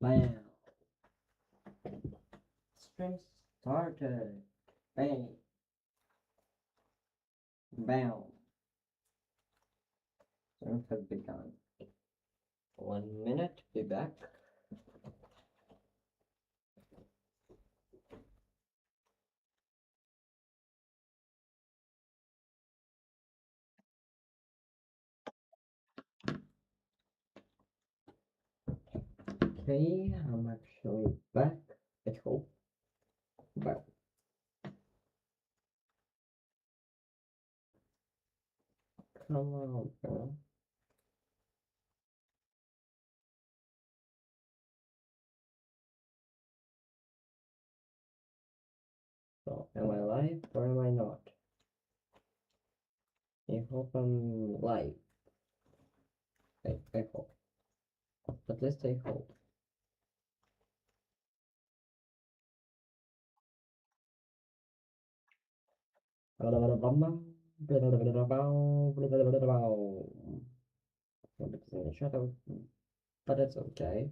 Bam. Stream started. Bang. Bam. Stream has begun. 1 minute, be back. Okay, I'm actually back. I hope. But come on, bro. So, am I live or am I not? I hope I'm live. I hope. At least I hope. Somebody's in the shadow, but it's okay.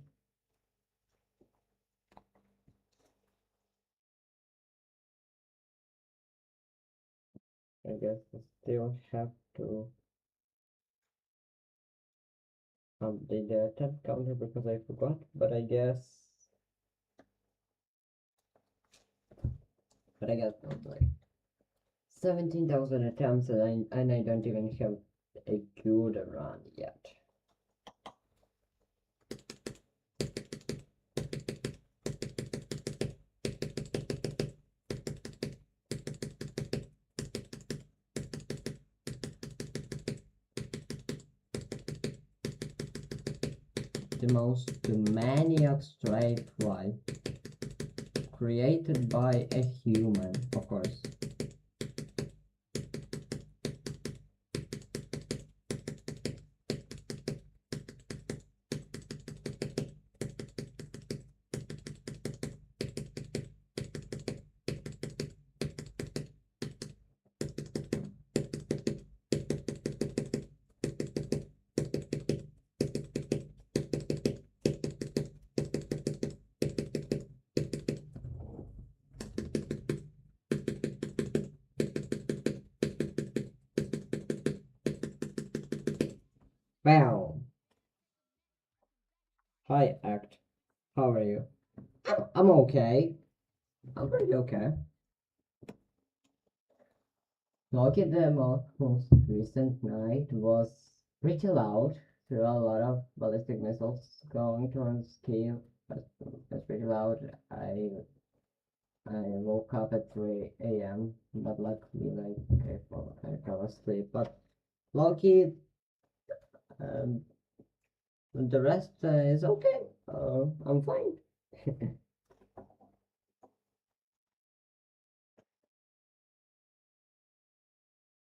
I guess I still have to update the attempt counter because I forgot, but I guess like 17,000 attempts and I don't even have a good run yet. The most maniac strafe fly created by a human, of course. Wow. Hi, Act. How are you? I'm okay. I'm pretty okay. Lucky the most recent night was pretty loud. There were a lot of ballistic missiles going towards Kiev. That's pretty loud. I woke up at 3 a.m. but luckily I fell asleep. But lucky, um, the rest is okay. I'm fine.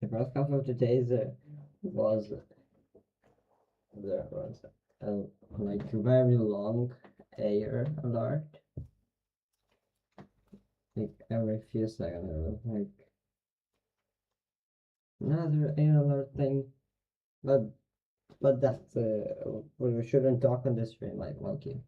The first couple of the days was there was a like very long air alert. Like every few seconds, there was like another air alert thing. But that's we shouldn't talk on this stream like monkey.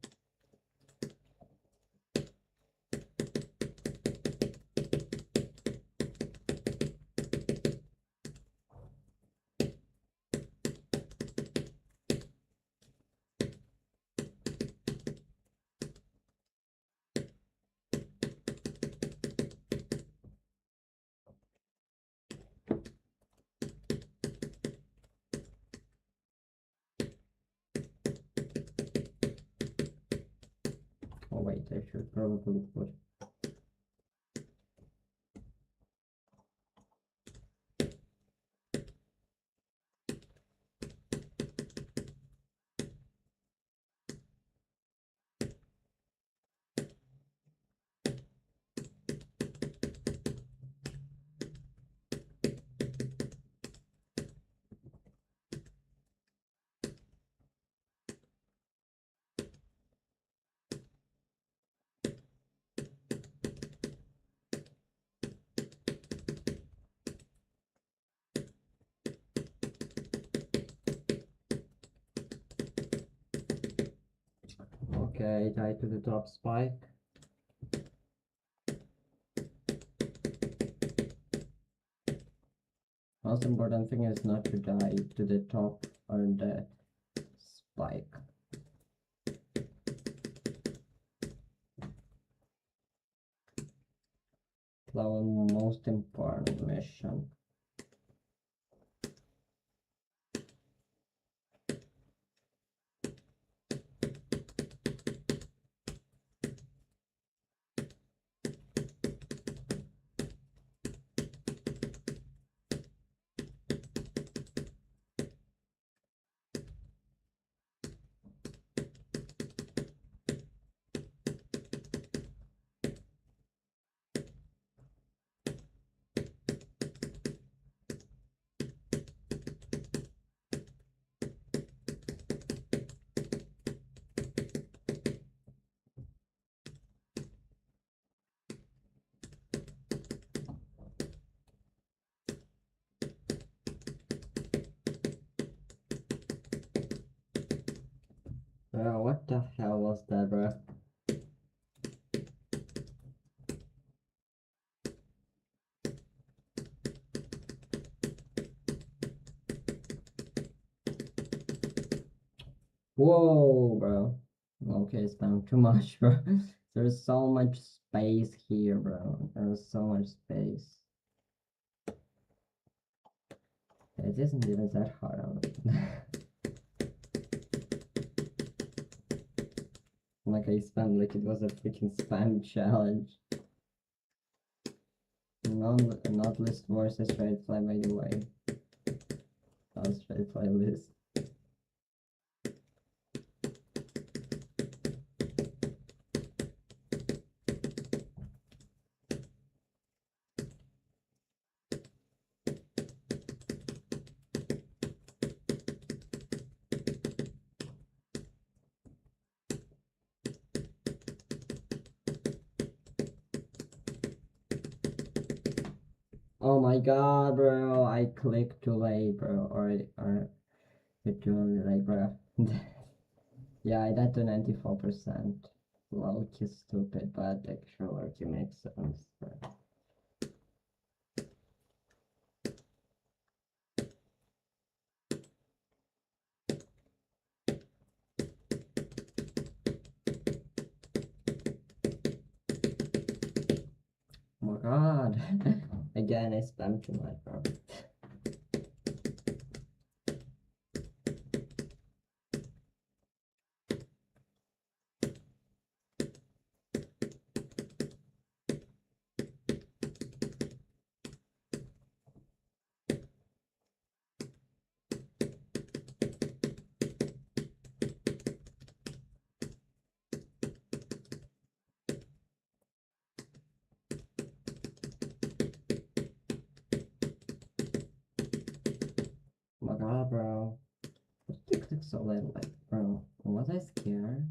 Oh wait, I should probably put. Okay, tie to the top spike. Most important thing is not to die to the top or the spike. Our most important mission. What the hell was that, bro? Whoa, bro. Okay, spam too much, bro. There's so much space here, bro. There's so much space. It isn't even that hard. Like I spammed like it was a freaking spam challenge. Not list versus straight fly, by the way. Not straight fly list. Oh my god, bro! I clicked too late, bro. Or it too late, bro. Yeah, I died to 94%. Low key stupid, but actually it makes sense, bro. Oh my god. Again, I spammed too much, bro. Oh my god, bro. What did you click so late, like, bro? Was I scared?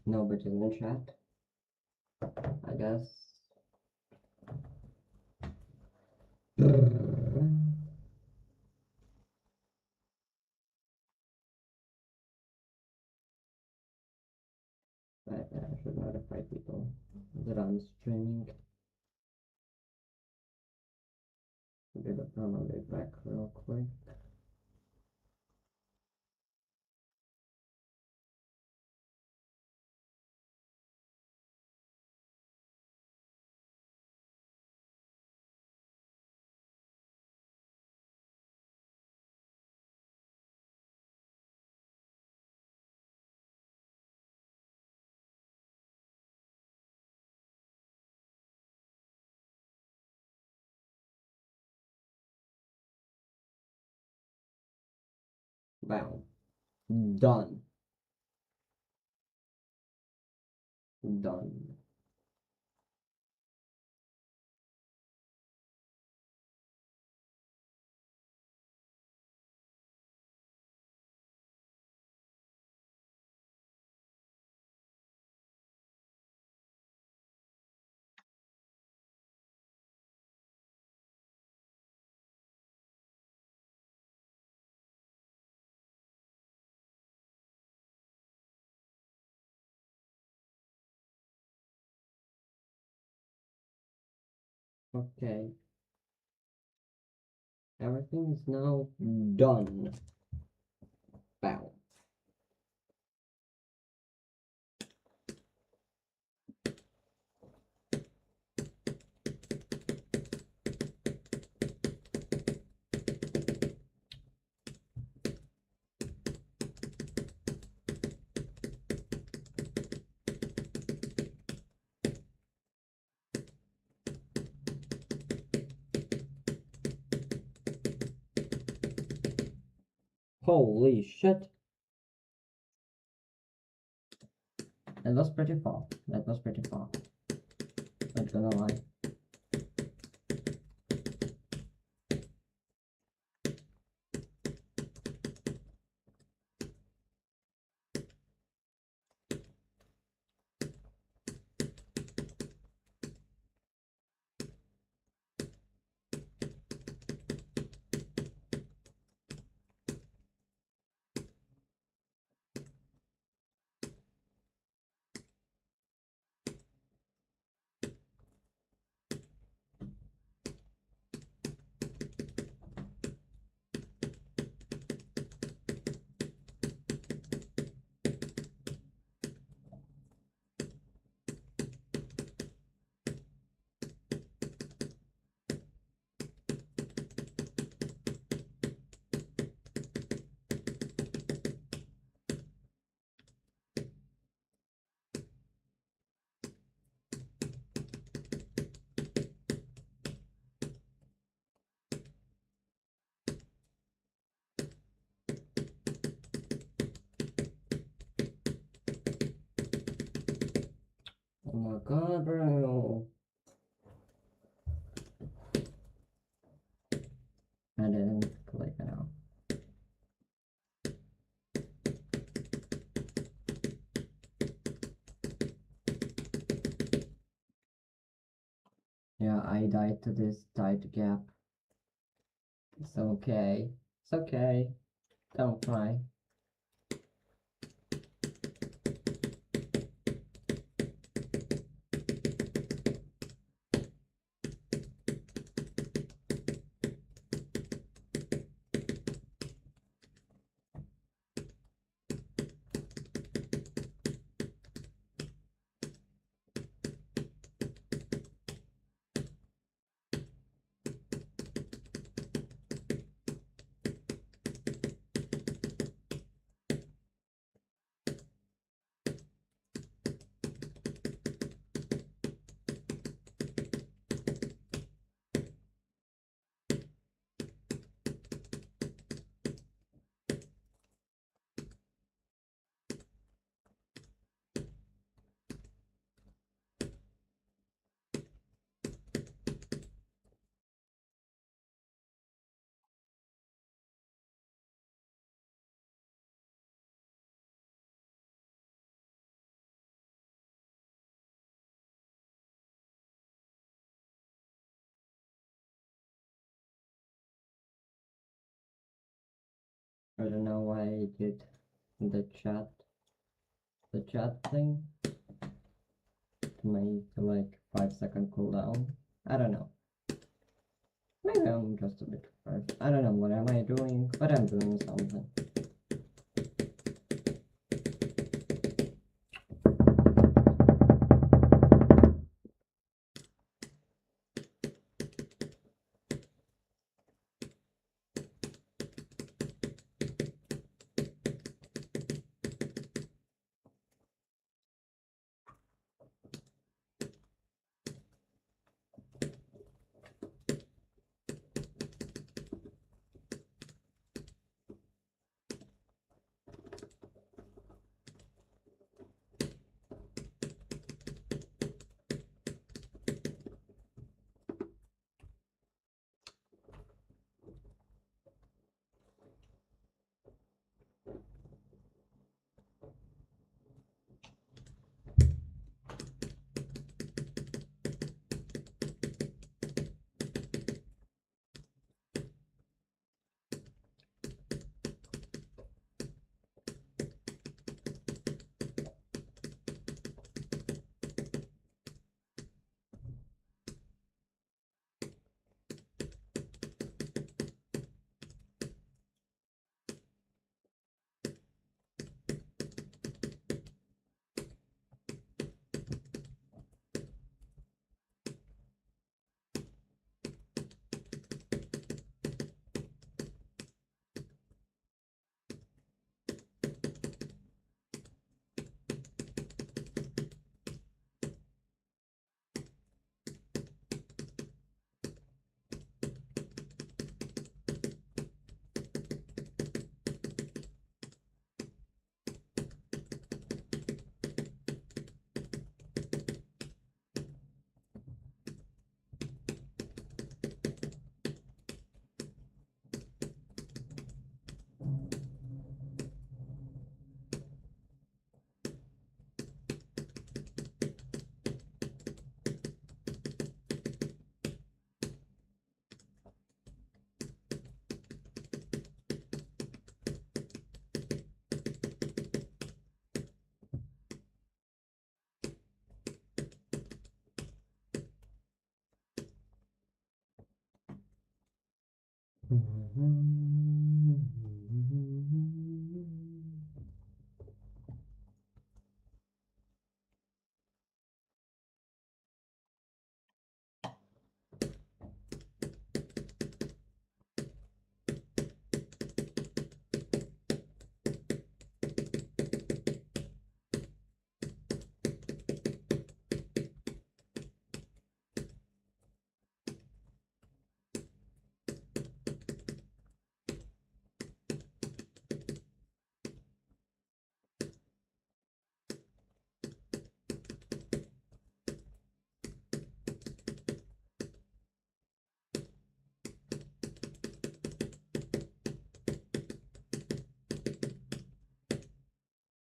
Nobody's in the chat, I guess. Right, I should notify people that I'm streaming. Get the family back real quick. Wow. Done. Done. Okay. Everything is now done. Wow. Holy shit. That was pretty far. That was pretty far. Not gonna lie. Oh my god, bro. I didn't click it out. Yeah, I died to this tight gap. It's okay. It's okay. Don't cry. I don't know why I did the chat thing to make like 5-second cooldown. I don't know. Maybe I'm just a bit first. I don't know what am I doing, but I'm doing something.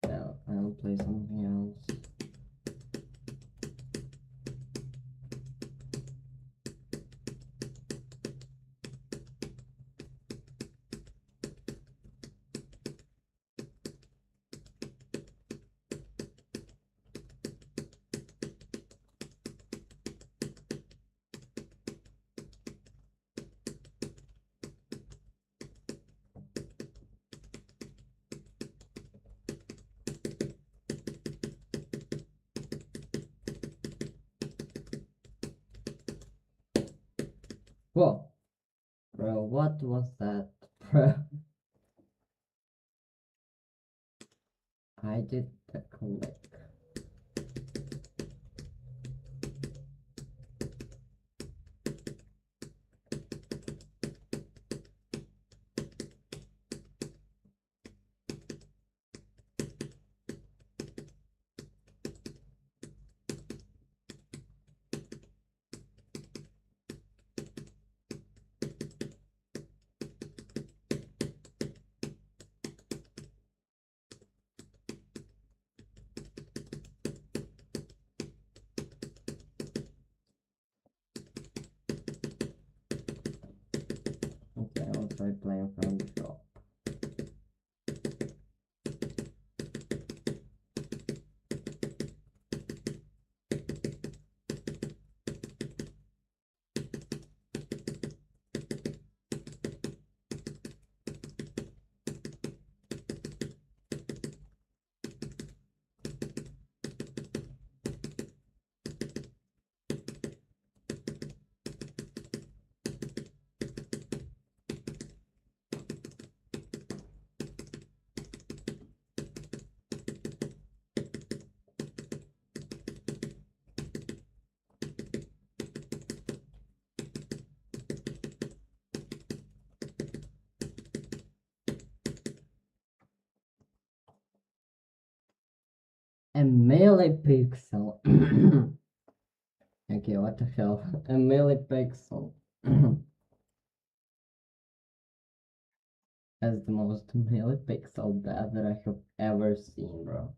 Well, I'll play something else. Whoa, bro, what was that, bro? I did the click. Okay, I'll try playing from the shop. A milipixel. Okay, what the hell? A milipixel. That's the most milipixel death that I have ever seen, bro.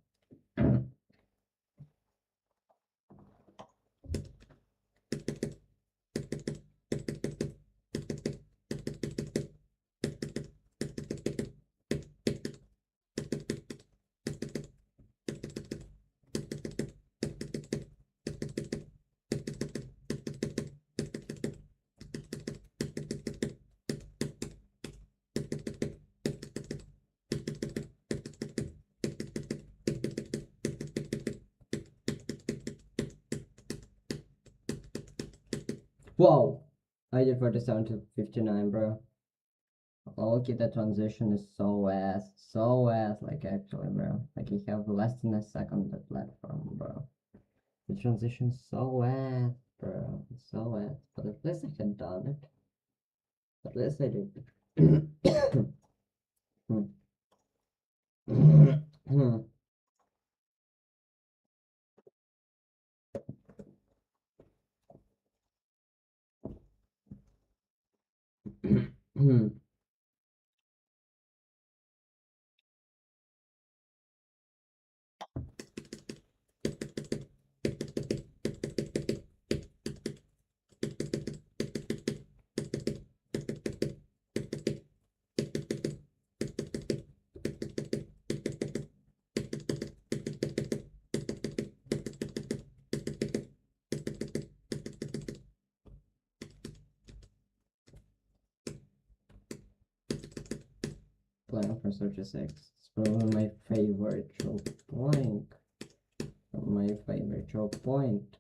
Whoa! I did 47 to 59, bro. Okay, the transition is so ass, like actually, bro. Like you have less than a second on the platform, bro. The transition's so ass, bro. It's so ass. But at least I had done it. At least I did. Plan for 36. It's probably my favorite choke point. My favorite choke point.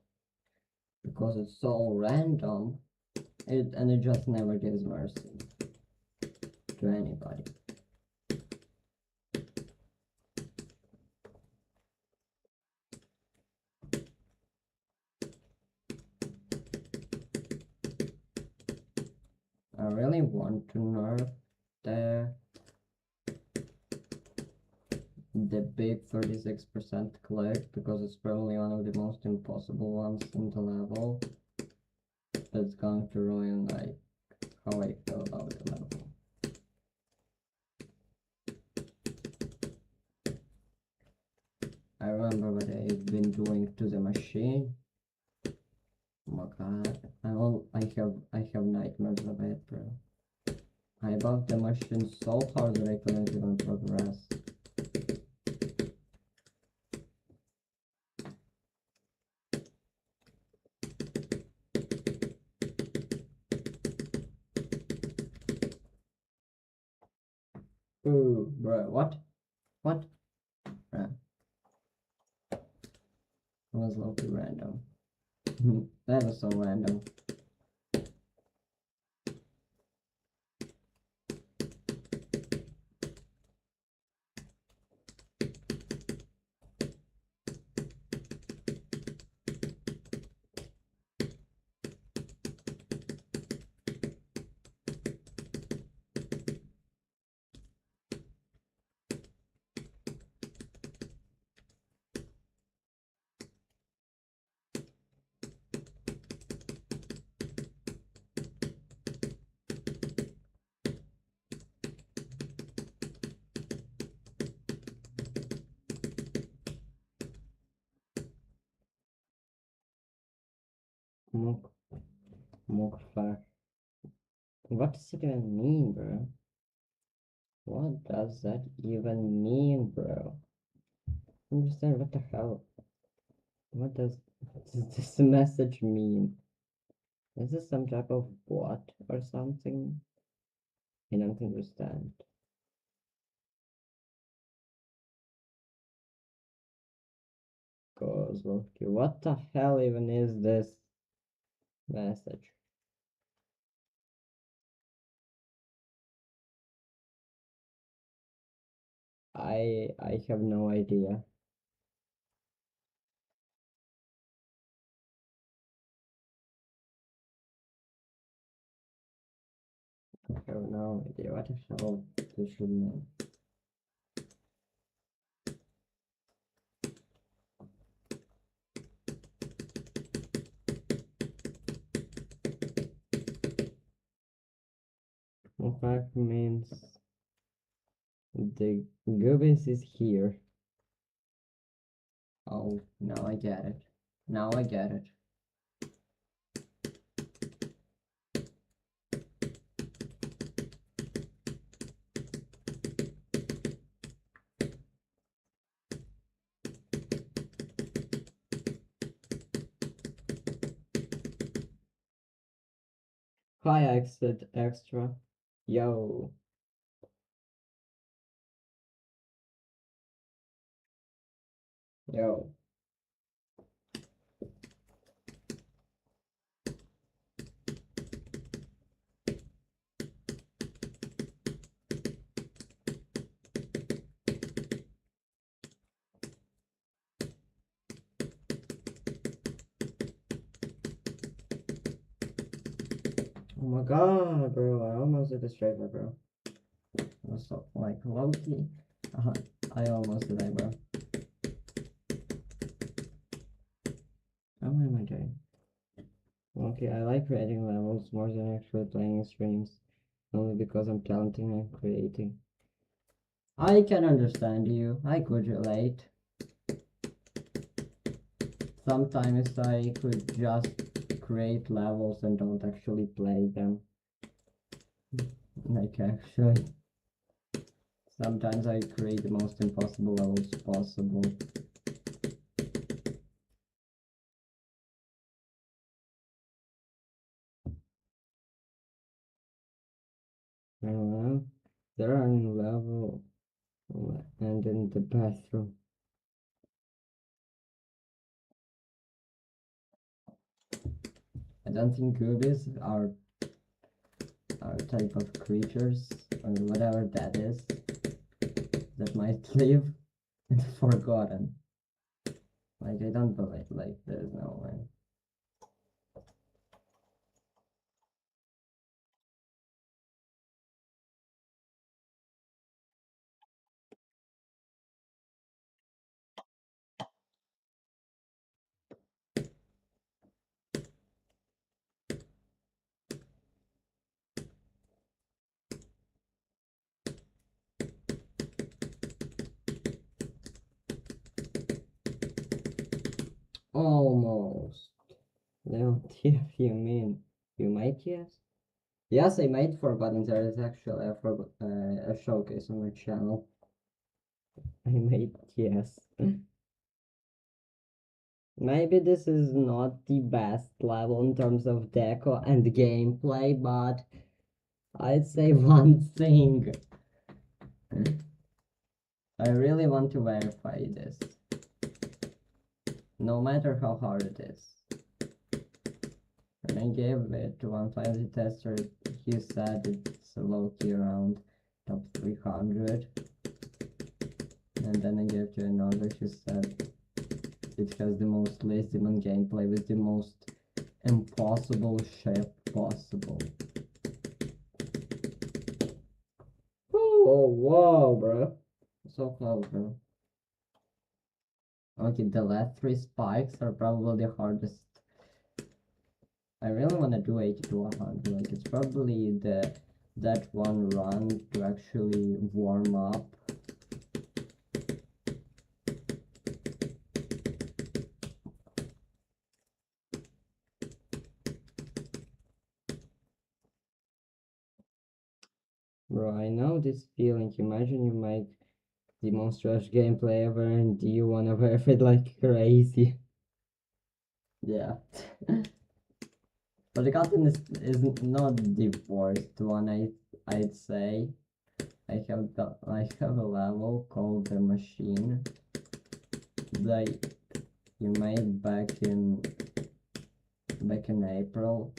Because it's so random. And it just never gives mercy to anybody. I really want to nerf the big 36% click because it's probably one of the most impossible ones in the level. That's going to ruin like how I feel about the level. I remember what I've been doing to the machine. Oh my god, I have nightmares of it, bro. I bugged the machine so hard that I couldn't even progress. Ooh, bro, what? What? Bro. It was low-key random. That was so random. Mook, Mookfar. What does it even mean, bro? What does that even mean, bro? Understand what the hell? What does this message mean? Is this some type of bot or something? I don't understand. Cause okay, what the hell even is this message? I have no idea. I have no idea what the hell this should mean. fact means the Goobins is here. Oh, now I get it. Now I get it. Hi, exit extra. Yo. Yo. Oh my god, bro. I almost did a straight, bro. Was so, like, low-key. I almost did that, bro. How am I doing? Okay, I like creating levels more than actually playing streams, only because I'm talented and creating. I can understand you. I could relate. Sometimes I could just create levels and don't actually play them. Like, actually. Sometimes I create the most impossible levels possible. There are new level and in the bathroom. I don't think goobies are type of creatures or whatever that is that might live in the forgotten. Like, I don't believe, like, there's no way. Almost. No, TF, you mean you might yes? Yes, I made Forgotten. There is actually a showcase on my channel. I made yes. Maybe this is not the best level in terms of deco and gameplay, but I'd say one thing. I really want to verify this, no matter how hard it is. When I gave it to one playtester, he said it's low-key around top 300. And then I gave to another, he said it has the most lazy man gameplay with the most impossible shape possible. Oh, whoa, bro. So close, bro. Okay, the last three spikes are probably the hardest. I really want to do 80 to 100. Like, it's probably that one run to actually warm up. Bro, I know this feeling. Imagine you make the most rush gameplay ever and you wanna werf it like crazy. Yeah. But the Gotham is not the worst one, I'd say. I have a level called the machine that you made back in April,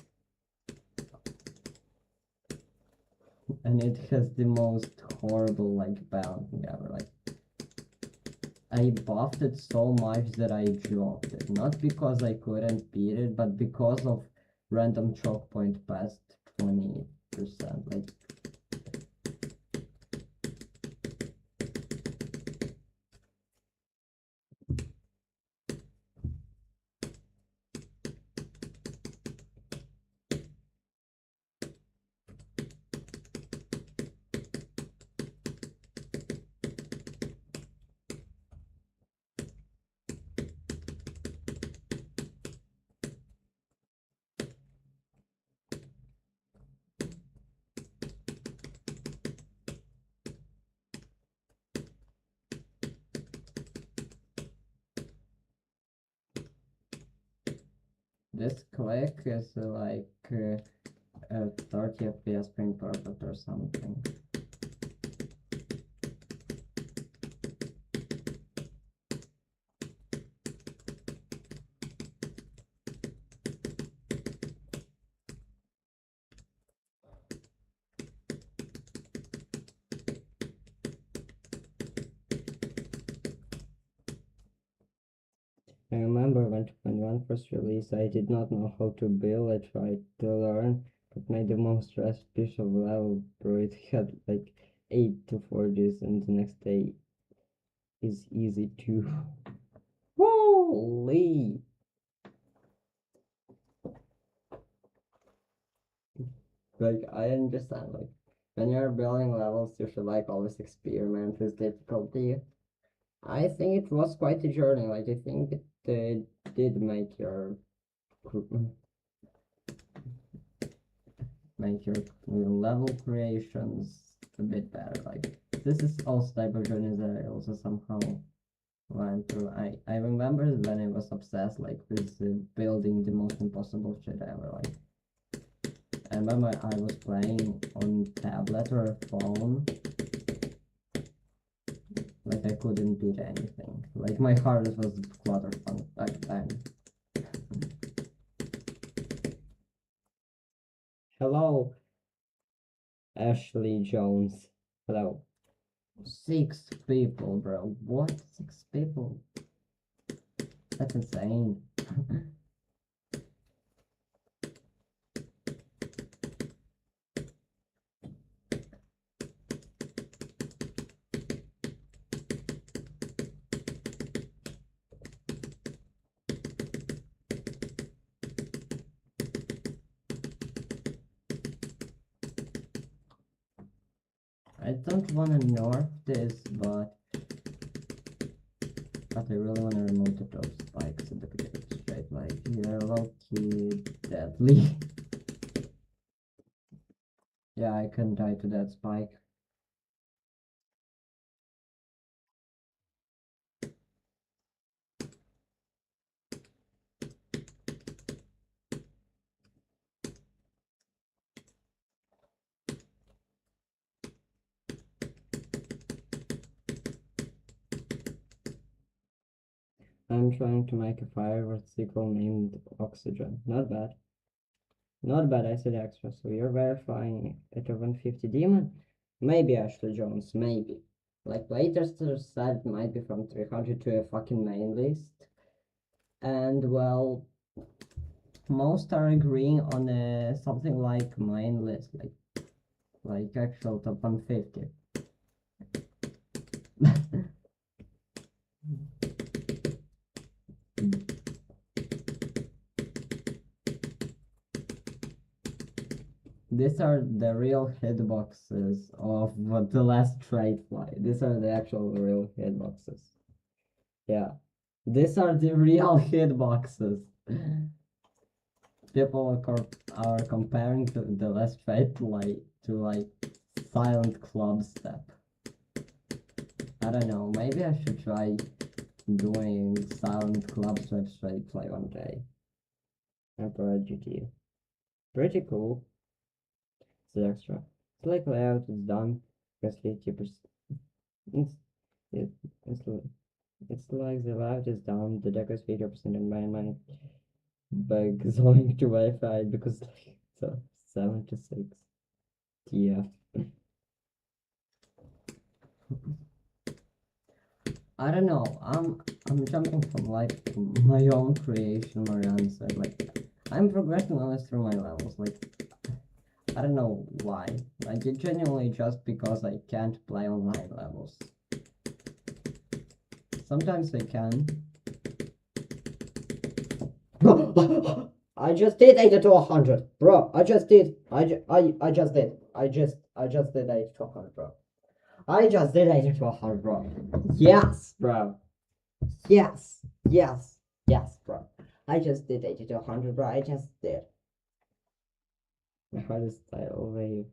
and it has the most horrible like bouncing ever. Like, I buffed it so much that I dropped it, not because I couldn't beat it, but because of random choke point past 20%. Like, This click is like 30 FPS screen perfect or something. I remember when one first released, I did not know how to build. I tried to learn, but made the most special level, bro. It had like 8 to 4Gs, and the next day is easy too. Holy! Like, I understand, like, when you're building levels, you should, like, always experiment with difficulty. I think it was quite a journey, like, I think it did make your level creations a bit better. Like, this is also type of journey that I also somehow went through. I remember when I was obsessed, like, with building the most impossible shit ever, like, I remember I was playing on tablet or a phone. Like, I couldn't beat anything. Like, my heart was cluttered back then. Hello, Ashley Jones. Hello. 6 people, bro. What? 6 people? That's insane. I don't want to nerf this, but I really want to remove the top spikes at the beginning straight. Like, they're low-key deadly. Yeah, I can die to that spike. I'm trying to make a fireworks sequel named Oxygen. Not bad. Not bad, I said extra. So you're verifying at a 150 demon? Maybe Ashley Jones, maybe. Like, Playtesters said it might be from 300 to a fucking main list. And, well, most are agreeing on something like main list, like actual top 150. These are the real hitboxes of the last trade fly. These are the actual real hitboxes. Yeah. These are the real hitboxes. People are comparing the last trade fly to like silent club step. I don't know, maybe I should try doing silent club step straight play one day. Emperor GT. Pretty cool. It's extra. Select layout is done because 50%. It's it, it's it's like the layout is down. The deck is 50% in my mind. But going to Wi-Fi because like so 76 TF. I don't know. I'm jumping from like my own creation. Marianne said like I'm progressing always through my levels. Like I don't know why. Like it genuinely just because I can't play online levels. Sometimes I can. I just did 80 to 100, bro. I just did. I just did. I just did 80 to 100, bro. I just did 80 to 100, bro. Yes, bro. Yes, yes, yes, bro. I just did 80 to 100, bro. I just did. The hardest title wave,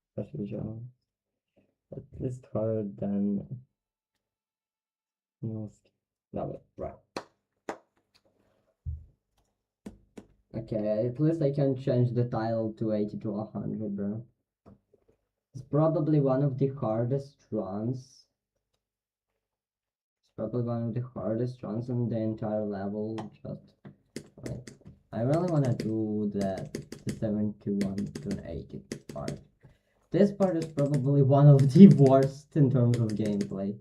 especially John. At least harder than most. Love it, bro. Okay, at least I can change the title to 80 to 100, bro. It's probably one of the hardest runs. It's probably one of the hardest runs on the entire level. Just like, I really wanna do the 71 to 80 part. This part is probably one of the worst in terms of gameplay.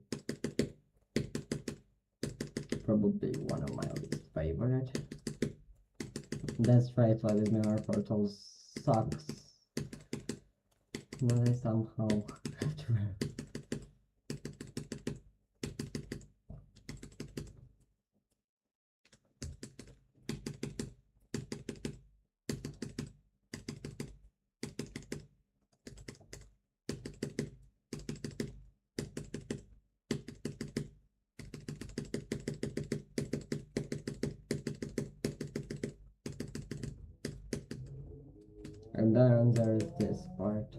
Probably one of my least favorite. That's right, why this mirror portal sucks. But I somehow have to. And then there is this part.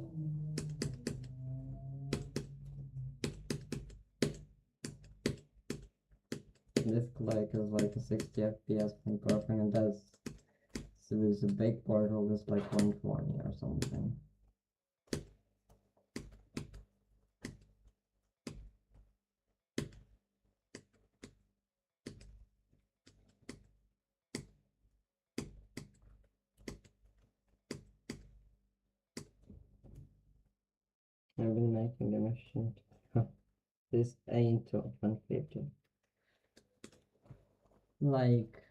This click is like a 60 FPS from perfect, and that's so there's a big portal that's like 120 or something. I've been making the machine. This ain't 150. Like,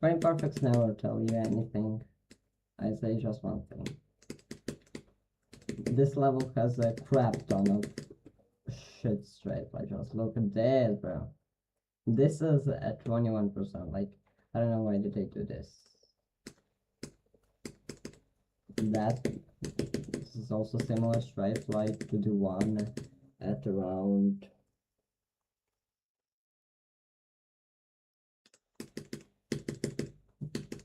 Brain Perfects never tell you anything. I say just one thing. This level has a crap ton of shit straight. Like, just look at that, bro. This is at 21%. Like, I don't know why did they do this. This is also similar straight, like to the one at around.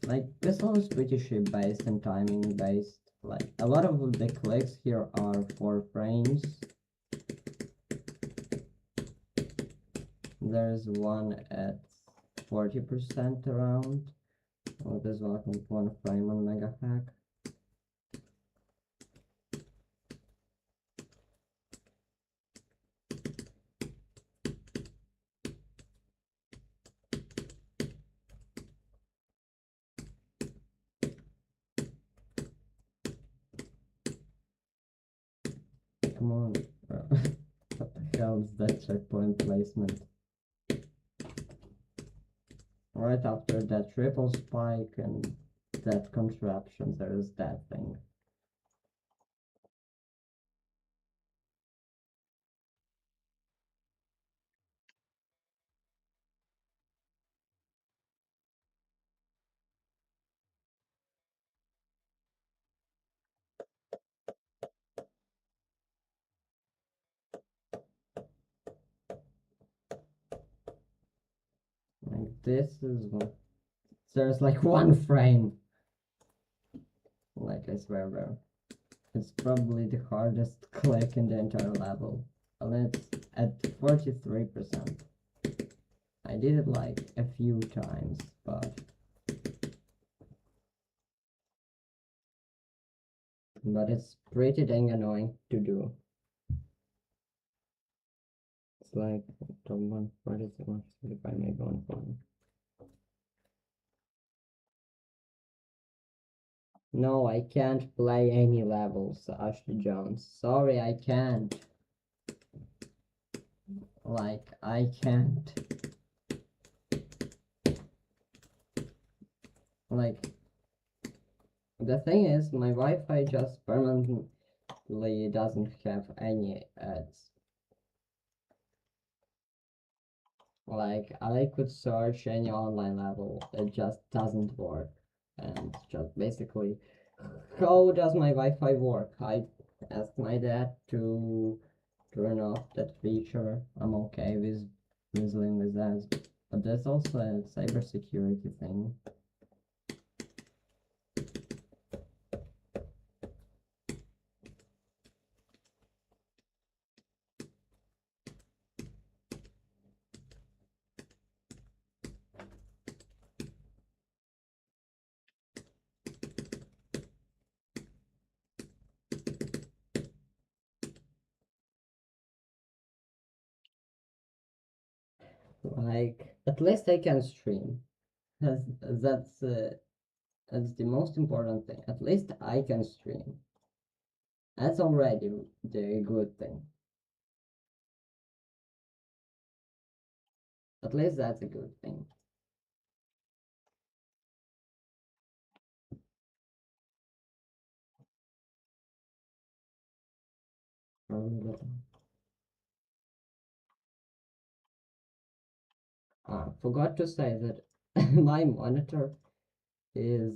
Like, this one is pretty shit based and timing based. Like, a lot of the clicks here are 4 frames. There's one at 40% around. Oh, there's one frame on Mega Hack. Come on, bro. What the hell is that checkpoint placement? Right after that triple spike and that contraption, there is that thing. Like, this is one. There's like one frame. Like, I swear, bro. It's probably the hardest click in the entire level. And it's at 43%. I did it like a few times, but it's pretty dang annoying to do. It's like top 147, if I make one fun. No, I can't play any levels, Ashley Jones. Sorry, I can't. Like, I can't. Like, the thing is, my Wi-Fi just permanently doesn't have any ads. Like, I could search any online level, it just doesn't work. And just basically, how does my Wi-Fi work? I asked my dad to turn off that feature. I'm okay with living with that. But there's also a cybersecurity thing. Like, at least I can stream. That's that's the most important thing. At least I can stream. That's already the good thing. At least that's a good thing. Forgot to say that my monitor is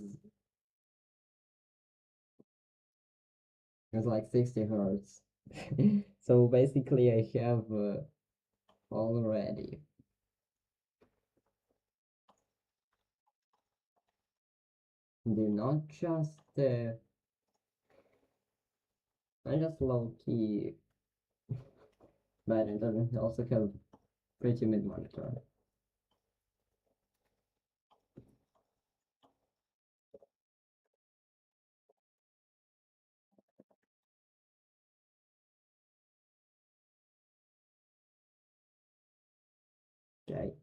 like 60 hertz. So basically, I have already. Do not just. I just low key, but it doesn't also have pretty mid monitor. Okay,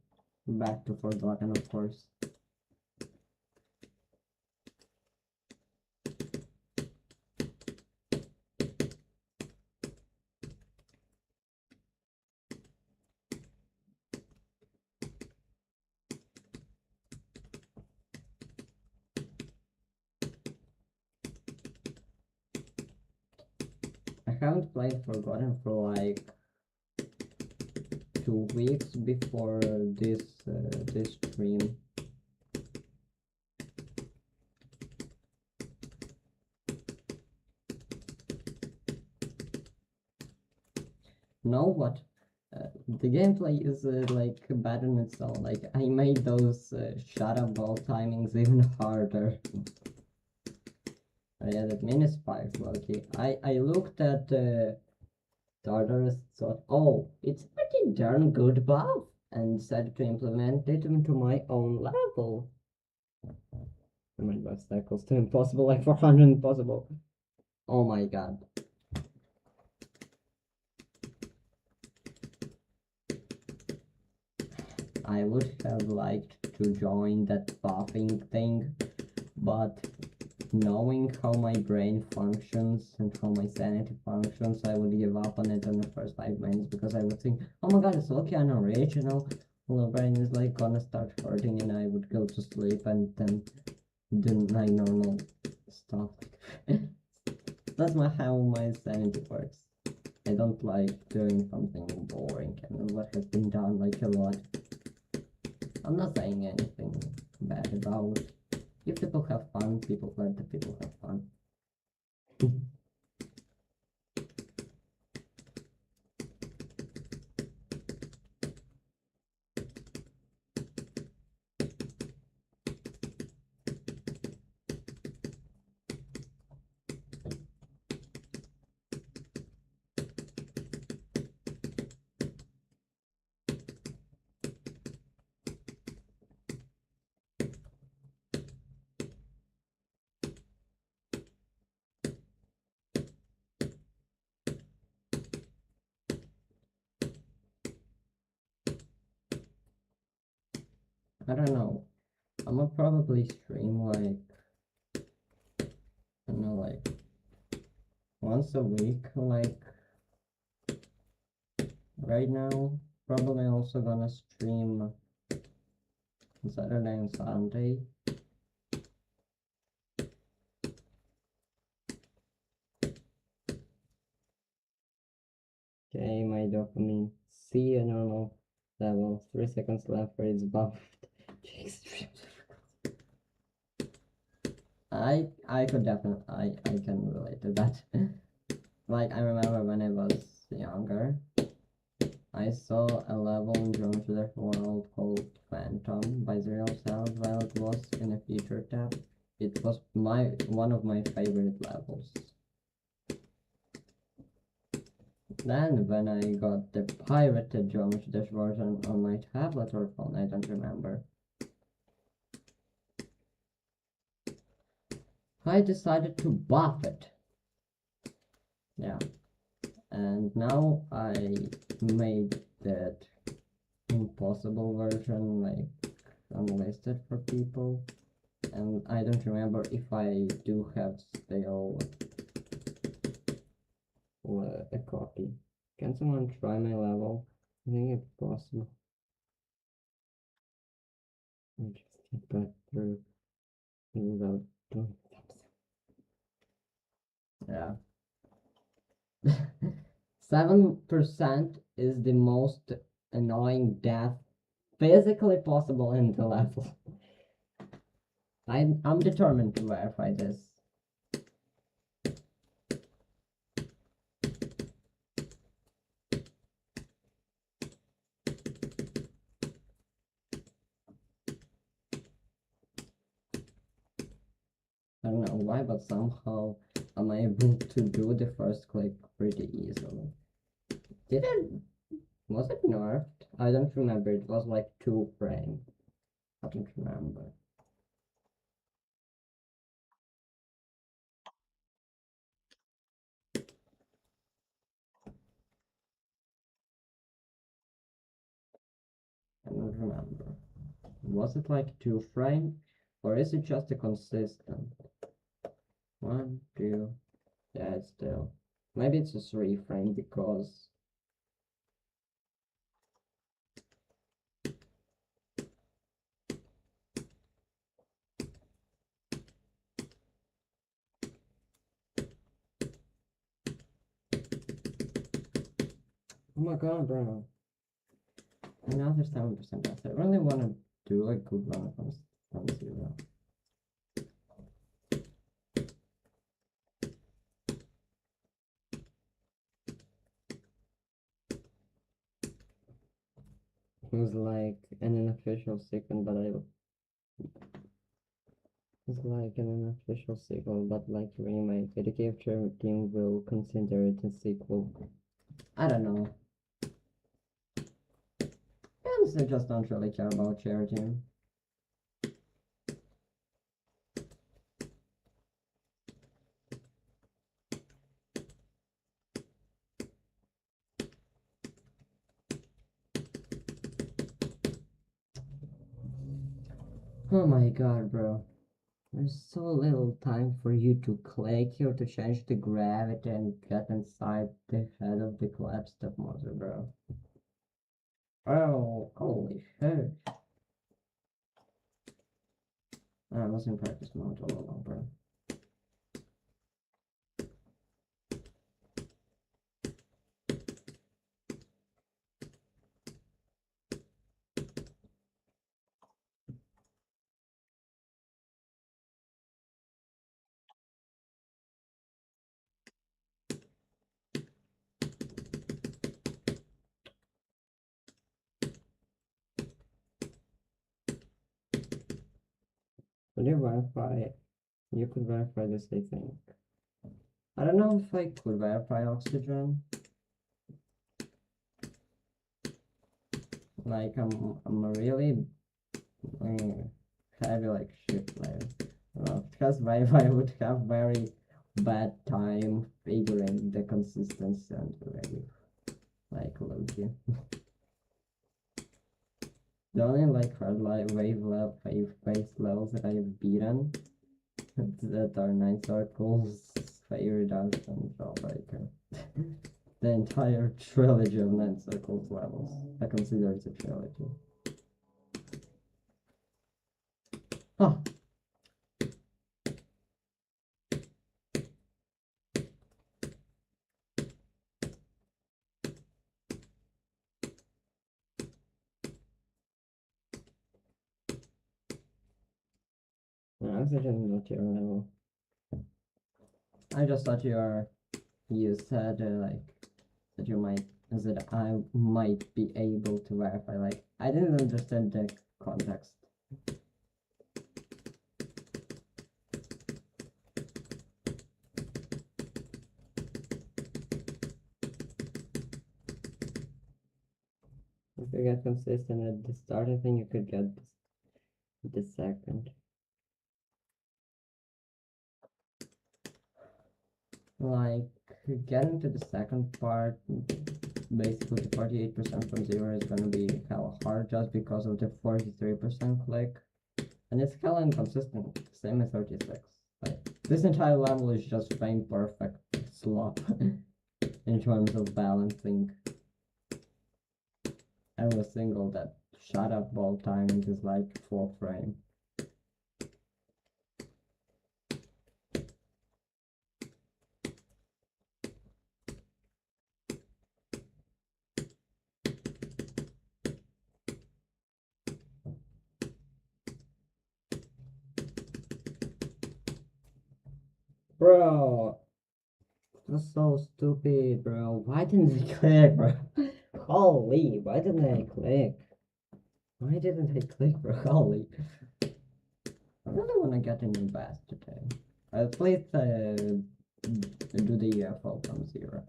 back to Forgotten, of course. I haven't played Forgotten for like 2 weeks before this stream. Know what? The gameplay is like bad in itself. Like I made those shut up ball timings even harder. Yeah, that mini spikes, Loki. I looked at Tartarus, thought, oh, it's pretty darn good buff, and decided to implement it into my own level. I mean, buff cycles to impossible, like 400 impossible. Oh my god. I would have liked to join that buffing thing, but knowing how my brain functions and how my sanity functions, I would give up on it in the first 5 minutes because I would think, oh my god, it's okay, unoriginal. My brain is like gonna start hurting and I would go to sleep and then do my normal stuff. That's how my sanity works. I don't like doing something boring and what has been done like a lot. I'm not saying anything bad about. If people have fun, people let the people have fun. I don't know. I'ma probably stream like, I don't know, like once a week, like right now. Probably also gonna stream Saturday and Sunday. Okay, my dopamine. See a normal level. 3 seconds left for its buffed. I could definitely I can relate to that. Like I remember when I was younger, I saw a level in Geometry World called Phantom by Zero Sound while it was in a feature tab. It was one of my favorite levels. Then when I got the pirated Geometry Dash version on my tablet or phone, I don't remember, I decided to buff it. Yeah. And now I made that impossible version, like unlisted for people, and I don't remember if I do have still a copy. Can someone try my level? I think it's possible. I just got through without doing something. Yeah. 7% is the most annoying death physically possible in the level. I'm determined to verify this. I don't know why, but somehow I'm able to do the first click pretty easily. Did it? Was it nerfed? I don't remember. It was like 2 frames. I don't remember. I don't remember. Was it like 2 frames? Or is it just a consistent? 1, 2. Yeah, it's still. Maybe it's a 3 frame because. Oh my god, bro. Another 7% death. I really want to do a good run from 0. It was like an unofficial sequel, but it's like an unofficial sequel, but like remake. The game team will consider it a sequel. I don't know. And I just don't really care about charity. Oh my god, bro. There's so little time for you to click here to change the gravity and get inside the head of the collapsed up monster, bro. Oh, holy shit. I was in practice mode all along, bro. Could you verify? You could verify this, I think. I don't know if I could verify oxygen. Like, I'm a really heavy, like, shit player. Because I would have very bad time figuring the consistency and really, like, low-key. The only, like, hard wave-based levels that I've beaten that are 9 circles, Fire Dance, and Jawbreaker. The entire trilogy of 9 circles levels. I consider it a trilogy. Oh! No, oxygen not your level. I just thought you said like that I might be able to verify. Like I didn't understand the context. If you get consistent at the start, I think you could get the second. Like getting to the second part basically the 48% from 0 is gonna be hella hard just because of the 43% click. And it's hella inconsistent, same as 36. Like, this entire level is just frame perfect slop in terms of balancing every single that shut up ball timing is like 4 frame. Bro, that's so stupid, bro. Why didn't I click, bro? Holy, why didn't I click? Why didn't I click, bro? Holy. I really want to get a new bass today. At least do the UFO from 0.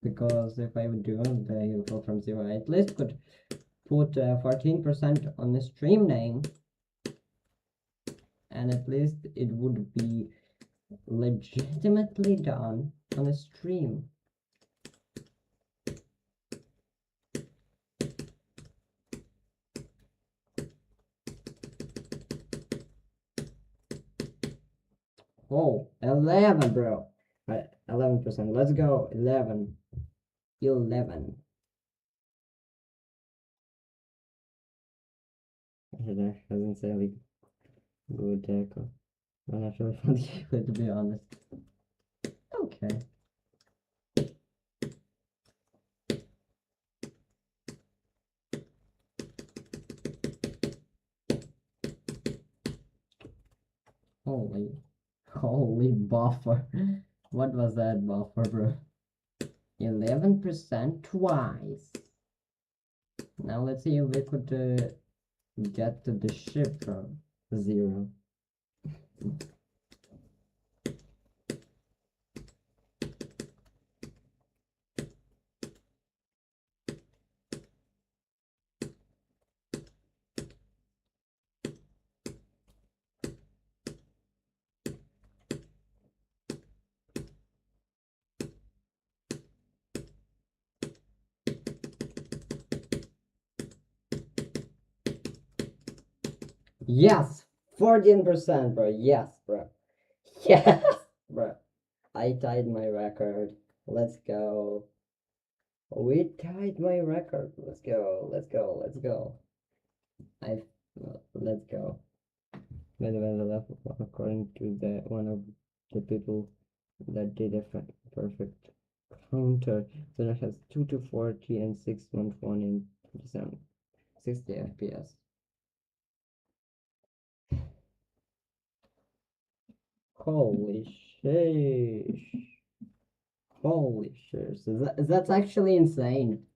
Because if I would do the UFO from 0, I at least could put 14% on the stream name. And at least it would be legitimately done on a stream. Oh, 11, bro. 11%. Let's go. 11. 11. That doesn't say like good deco. I'm not sure if I'm to be honest. Okay. Holy buffer. What was that buffer, bro? 11% twice. Now let's see if we could get to the ship from 0. Yes! 14%, bro. Yes, bro. Yes, bro. I tied my record. Let's go. We tied my record. Let's go. Let's go. Let's go. Let's go. By the way, according to the one of the people that did a perfect counter, so that has 2 to 40 and 611 in 27, 60 FPS. Holy sheesh. Holy shit. So that's actually insane.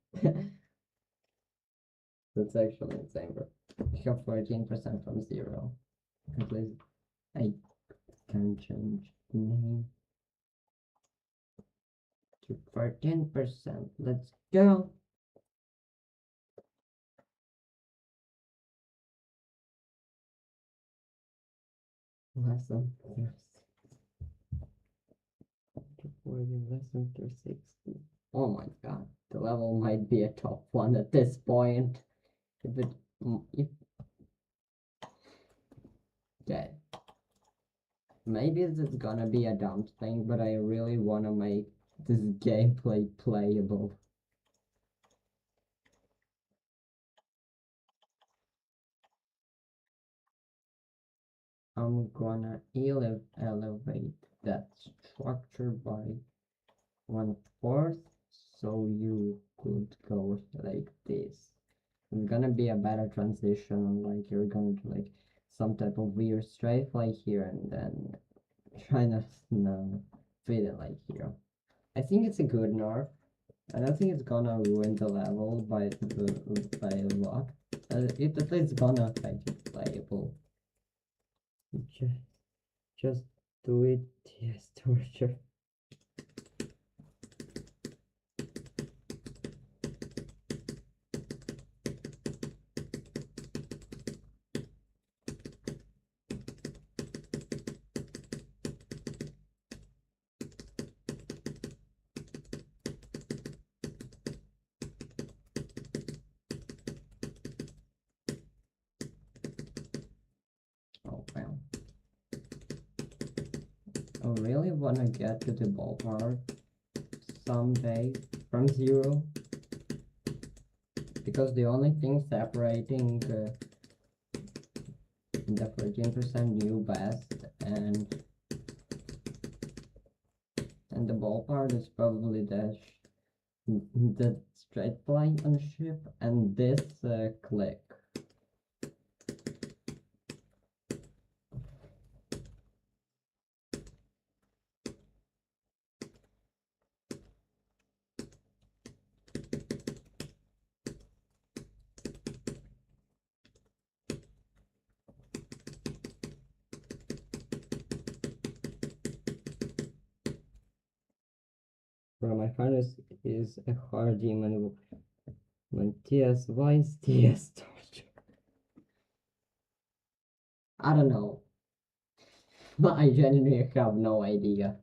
That's actually insane, bro. You have 14% from 0. At least I can change name to 14%. Let's go. Less than 40, less than 360. Oh my god, the level might be a top 1 at this point. If okay. Maybe this is gonna be a dumb thing, but I really wanna make this gameplay playable. I'm gonna elevate that structure by 1/4, so you could go like this. It's gonna be a better transition, like you're gonna do like some type of weird strafe like here and then try to fit it like here. I think it's a good nerf. I don't think it's gonna ruin the level by a lot. It at least gonna make it playable. Just do it. Yes, torture. I really wanna get to the ballpark someday from zero, because the only thing separating the 14% new best and the ballpark is probably the straight line on the ship and this click. Bro, my friend is a hard demon. When TS, why is TS torture? I don't know. But I genuinely have no idea.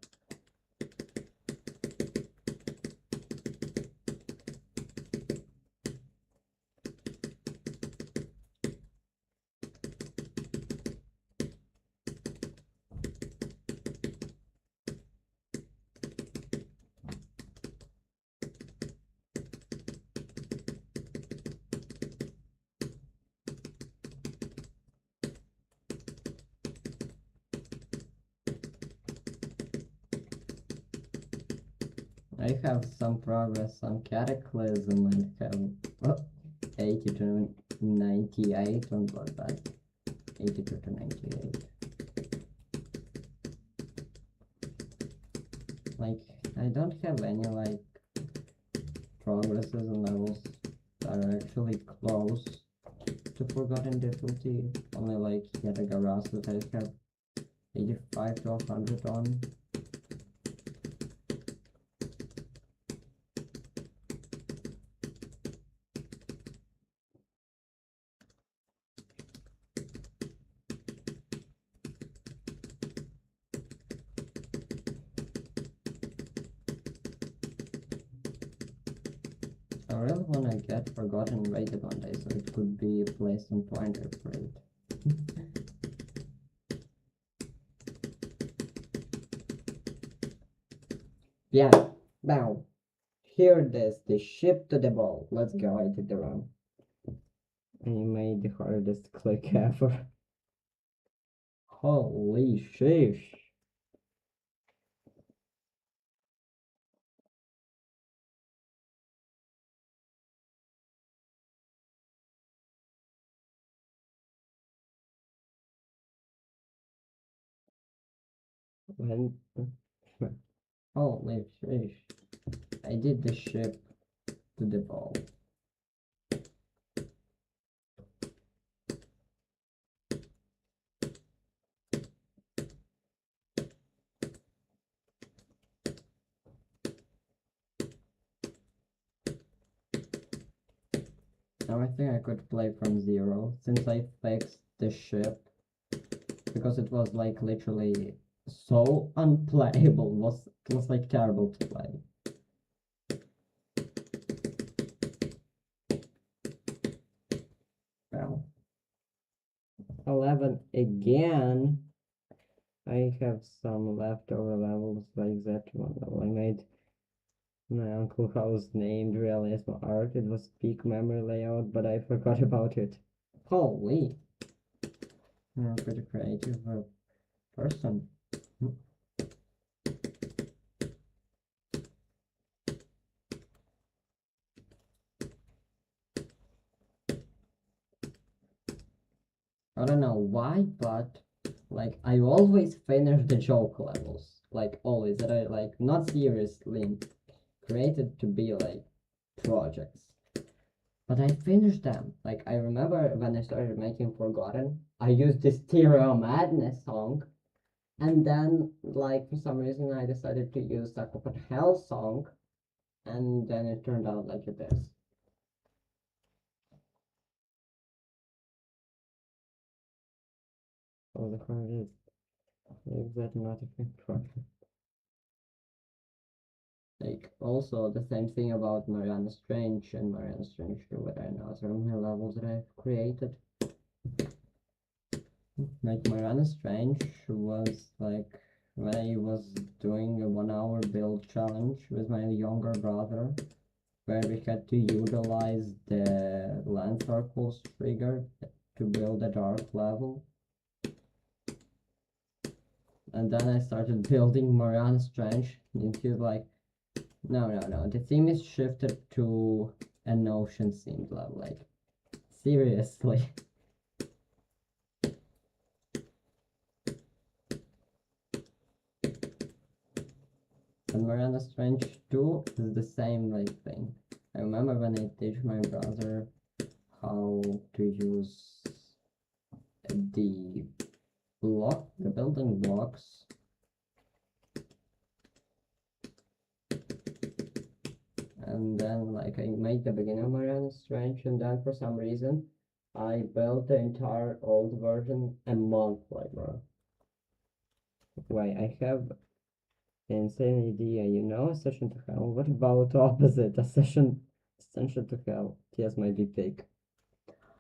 I have some progress on Cataclysm and have 80 to 98 on Bloodbath. 82 to 98. Like, I don't have any, like, progresses and levels that are actually close to Forgotten Difficulty. Only, like, Yatagarasu that I have 85 to 100 on. I really wanna get Forgotten rated one day, so it could be placed on pointer for it. Yeah, now, hear this, the ship to the ball. Let's go, I did the run. And you made the hardest click ever. Holy sheesh. When... Holy sheesh. I did the ship to the ball. Now I think I could play from zero, since I fixed the ship, because it was like literally so unplayable, it was like terrible to play. Well, 11 again. I have some leftover levels like that one level I made. My uncle house named realism art. It was peak memory layout, but I forgot about it. Holy! You're a pretty creative person. I don't know why, but like I always finish the joke levels. Like always, that I like not seriously created to be like projects. But I finished them. Like I remember when I started making Forgotten, I used this Stereo Madness song, and then like for some reason I decided to use Psychopath Hell song, and then it turned out like it is. Oh, the card is that not a card. Like also the same thing about Mariana Strange and Mariana Strange 2, what I know from her levels that I've created. Like Mariana Strange was like when I was doing a 1 hour build challenge with my younger brother, where we had to utilize the land circles trigger to build a dark level. And then I started building Mariana's Trench, and he was like, no, the theme is shifted to an ocean themed level, like, seriously. And Mariana's Trench 2 is the same like thing. I remember when I teach my brother how to use the building blocks. And then like I made the beginner Mariana's Trench, and then for some reason I built the entire old version a month later. Why, I have an insane idea, you know, Ascension to Hell. What about opposite? Ascension to Hell. Yes, might be big.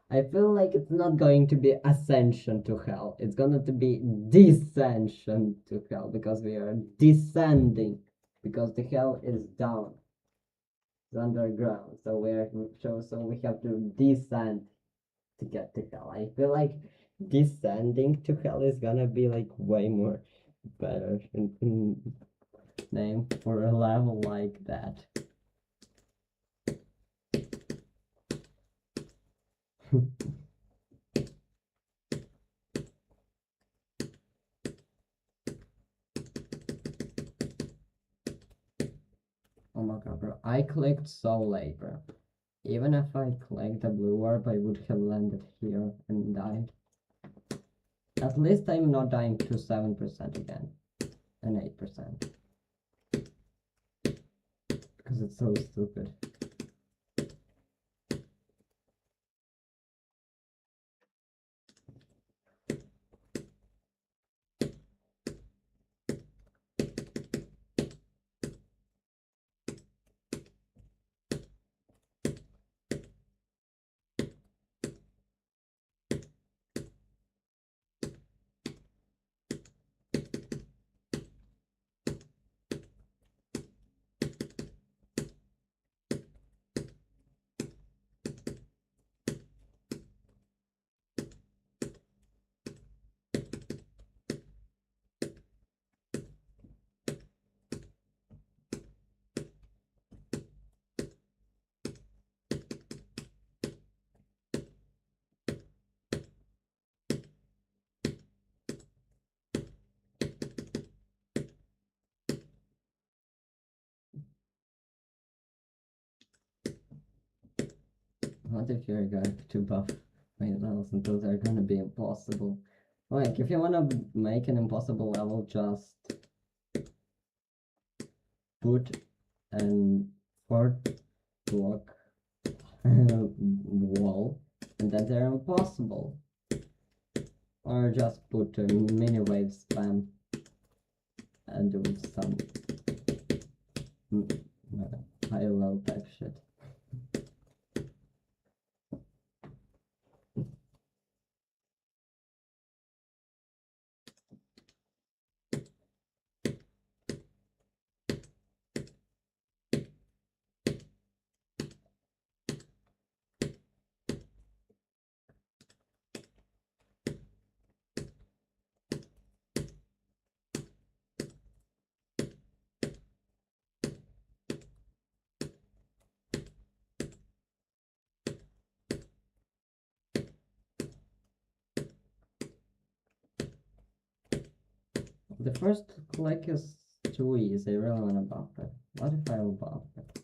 I feel like it's not going to be ascension to hell. It's going to be descension to hell, because we are descending, because the hell is down. It's underground. So we have to descend to get to hell. I feel like descending to hell is gonna be like way more better name for a level like that. Oh my god, bro. I clicked so late, bro. Even if I clicked the blue orb, I would have landed here and died. At least I'm not dying to 7% again. And 8%. Because it's so stupid. What if you're going to buff my levels, and those are gonna be impossible? Like, if you wanna make an impossible level, just put an 4 block wall, and then they're impossible. Or just put a mini wave spam and do some high low type shit. The first click is too easy, I really wanna buff it. What if I will buff it?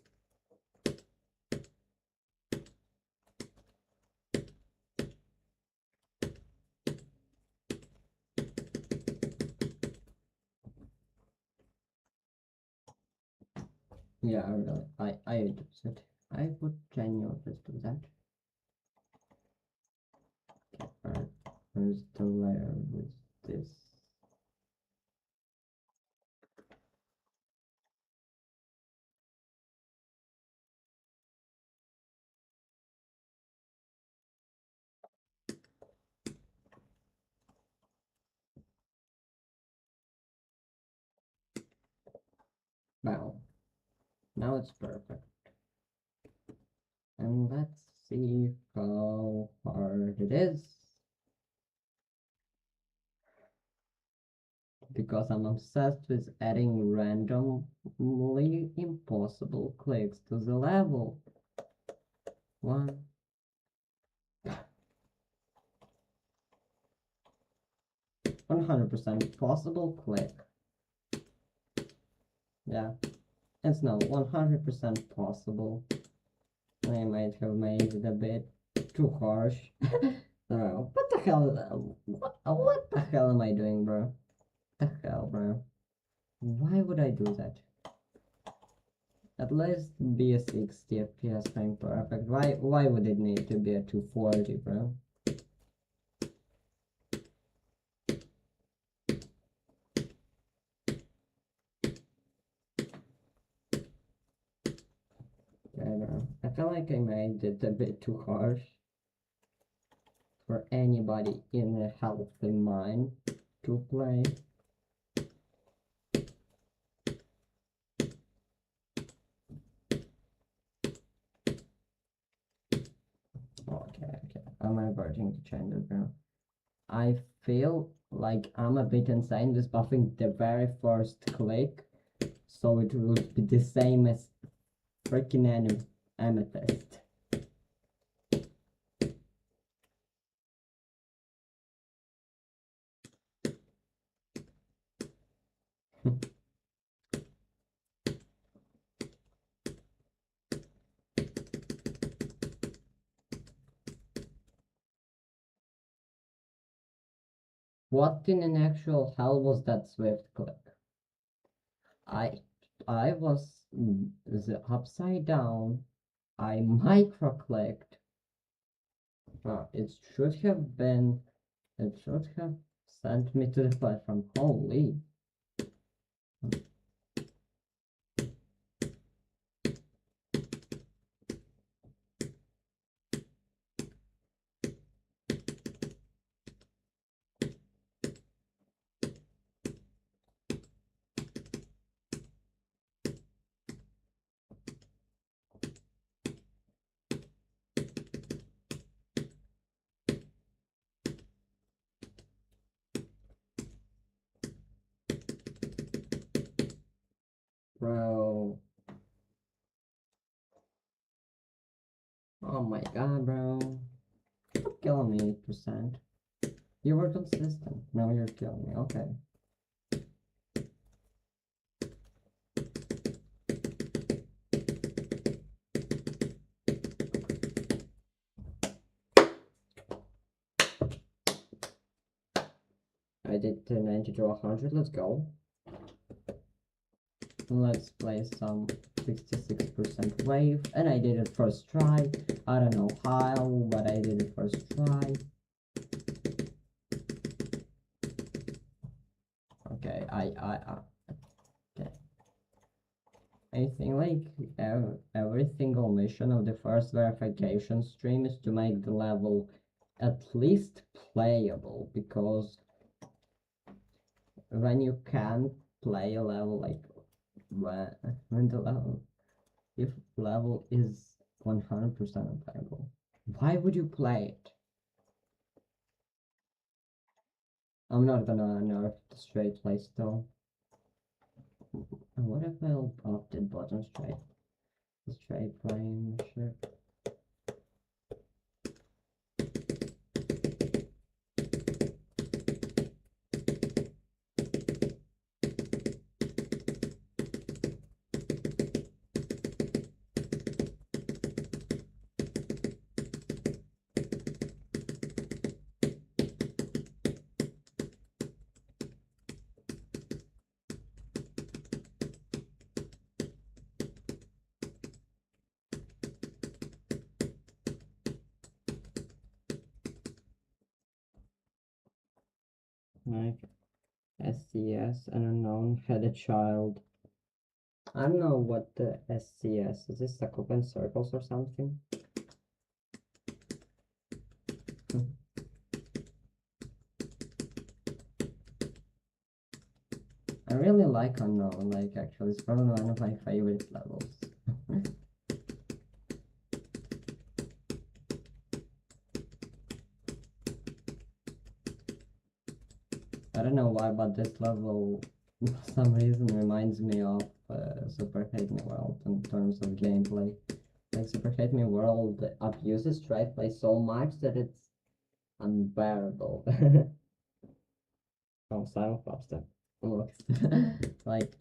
Yeah, I use it. I would genuinely just do that. Okay, where's the layer with this? Now it's perfect. And let's see how hard it is. Because I'm obsessed with adding randomly impossible clicks to the level. 100% possible click. Yeah, it's now 100% possible. I might have made it a bit too harsh. What the hell? What the hell am I doing, bro? What the hell, bro? Why would I do that? At least be a 60 FPS frame perfect. Why would it need to be a 240, bro? I don't know. I feel like I made it a bit too harsh for anybody in a healthy mind to play. Okay. I'm reverting to change it, bro. I feel like I'm a bit insane with buffing the very first click, so it will be the same as freaking amethyst. What in an actual hell was that swift click? I was the upside down. I micro clicked. It should have been. It should have sent me to the platform. Holy. Bro. Oh my god, bro. Stop killing me 8%. You were consistent. Now you're killing me. Okay. I did 90 to 100. Let's go. Let's play some 66% wave. And I did it first try. I don't know how, but I did it first try. Okay, okay. I think like every single mission of the first verification stream is to make the level at least playable, because when you can't play a level, like when the level, if level is 100% unplayable, why would you play it? I'm not gonna nerf the straight playstyle. What if I opted bottom straight playing? Sure. Like SCS, an unknown had a child. I don't know what the SCS is. This like open circles or something? I really like unknown. Like actually, it's probably one of my favorite levels. I don't know why, but this level for some reason reminds me of Super Hate Me World in terms of gameplay. Like Super Hate Me World abuses straight play so much that it's unbearable. Oh, silent clubstep. Like,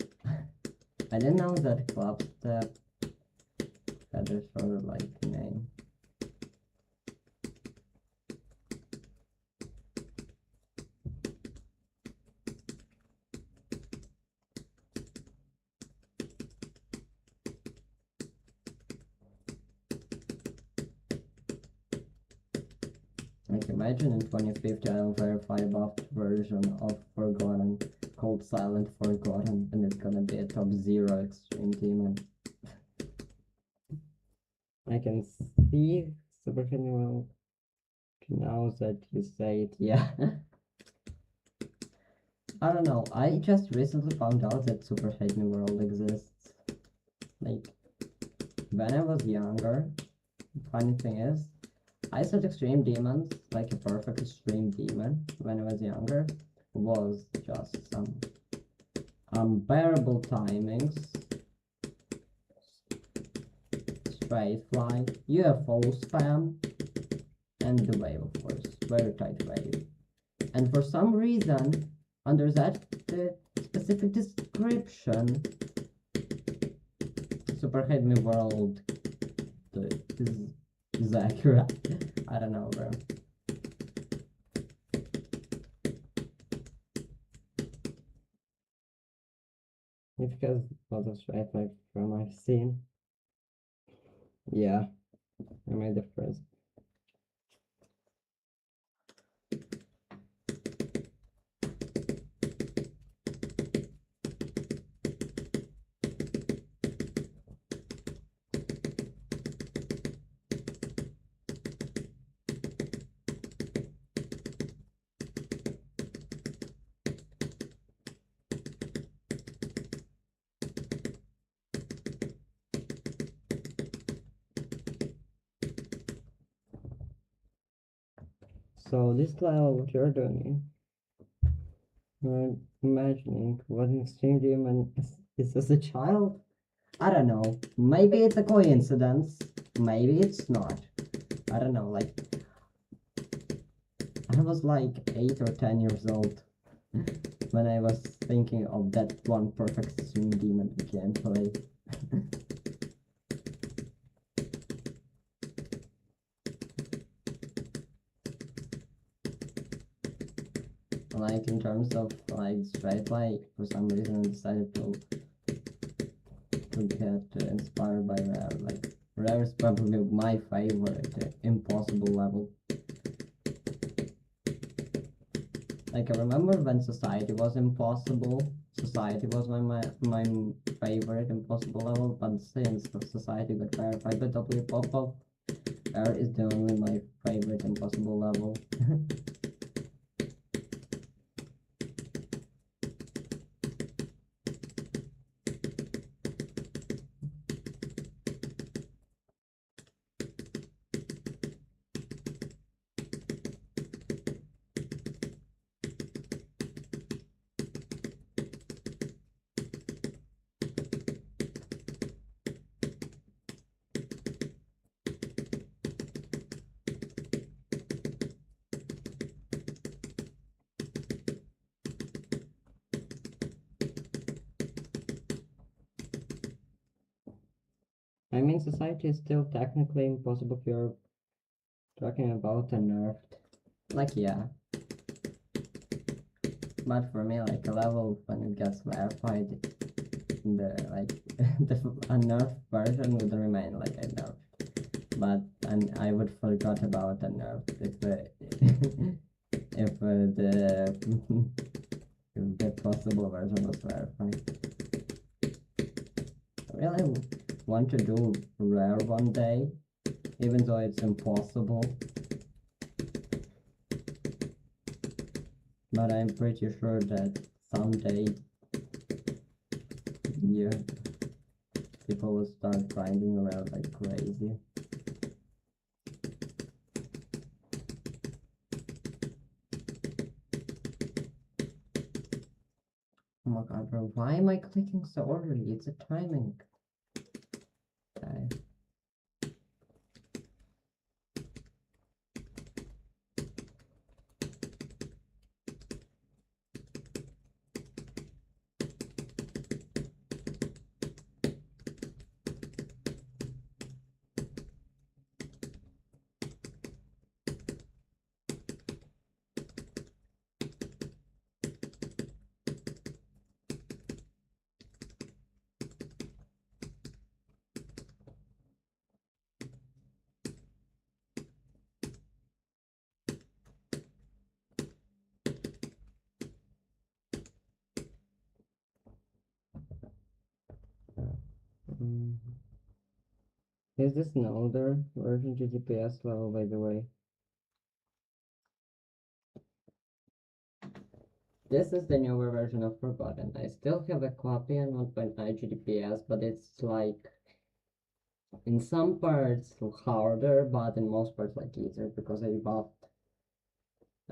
I didn't know that clubstep had a sort of like name. Like imagine in 2050 I'll verify a buffed version of Forgotten called Silent Forgotten, and it's gonna be a top 0 extreme demon. I can see Super Well now that you say it, yeah. I don't know, I just recently found out that Super Hate Me World exists. Like, when I was younger, funny thing is, I thought extreme demons, like a perfect extreme demon, when I was younger, was just some unbearable timings, straight fly, UFO spam, and the wave, of course, very tight wave. And for some reason, under that specific description, Super Hate Me World is accurate. I don't know, bro. It's because lots of straight like from I've seen. Yeah, I made the first. So this level, what you're doing, you're imagining what an extreme demon is as a child? I don't know. Maybe it's a coincidence. Maybe it's not. I don't know. Like, I was like 8 or 10 years old when I was thinking of that one perfect extreme demon gameplay. Like in terms of like straight play, for some reason I decided to get inspired by Rare. Like Rare is probably my favorite impossible level. Like I remember when Society was impossible. Society was my favorite impossible level, but since Society got verified by W Pop-Up, Rare is the only my favorite impossible level. I mean, Society is still technically impossible if you're talking about a nerfed. Like, yeah. But for me, like, a level when it gets verified, the, like, a nerfed version would remain like a nerf. But, and I would forgot about a nerf if if the possible version was verified. I really want to do Rare one day, even though it's impossible. But I'm pretty sure that someday, yeah, people will start grinding around like crazy. my god, bro, why am I clicking so orderly? It's a timing. Okay. Mm. Is this an older version GTPS level, by the way? This is the newer version of Forgotten. I still have a copy on 1.9 GTPS, but it's like in some parts harder, but in most parts like easier because I bought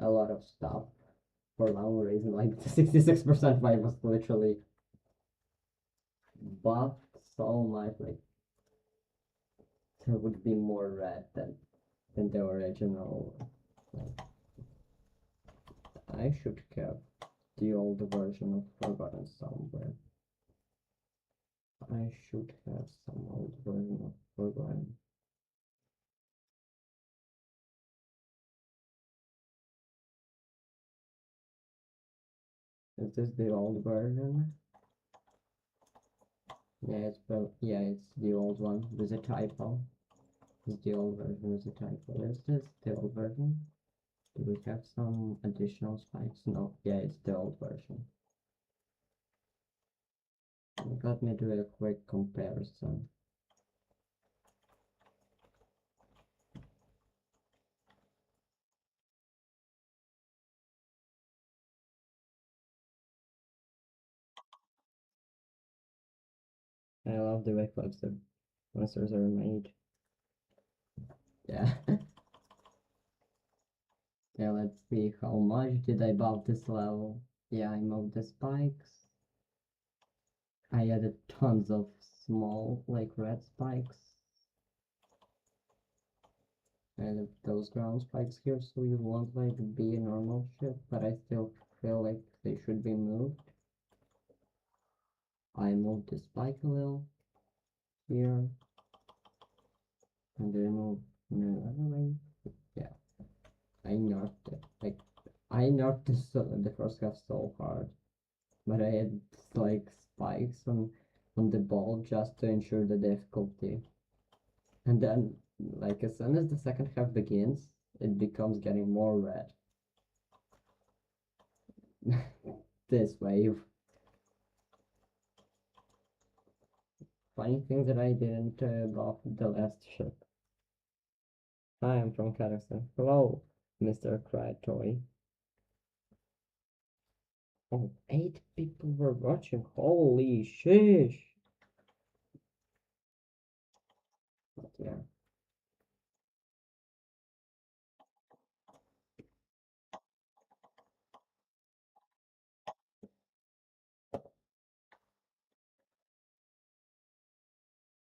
a lot of stuff for long reason. Like the 66% fight was literally buffed so much, like there would be more red than the original. Like, I should have the old version of Forgotten somewhere. I should have some old version of Forgotten. Is this the old version? Yeah, it's the old one. There's a typo. It's the old version with a typo. Is this the old version? Do we have some additional spikes? No, yeah, it's the old version. Let me do a quick comparison. I love the way cluster monsters are made. Yeah. Yeah, let's see how much did I buff this level. Yeah, I moved the spikes. I added tons of small, like red spikes. And those ground spikes here, so you won't like be a normal ship, but I still feel like they should be moved. I moved the spike a little here, and then move another. Yeah, I nerfed it. Like I nerfed the first half so hard, but I had like spikes on the ball just to ensure the difficulty. And then, like as soon as the second half begins, it becomes getting more red. This wave. Funny thing that I didn't buff the last ship. Hi, I'm from Kazakhstan. Hello, Mr. Toy. Oh, 8 people were watching. Holy shish! But yeah.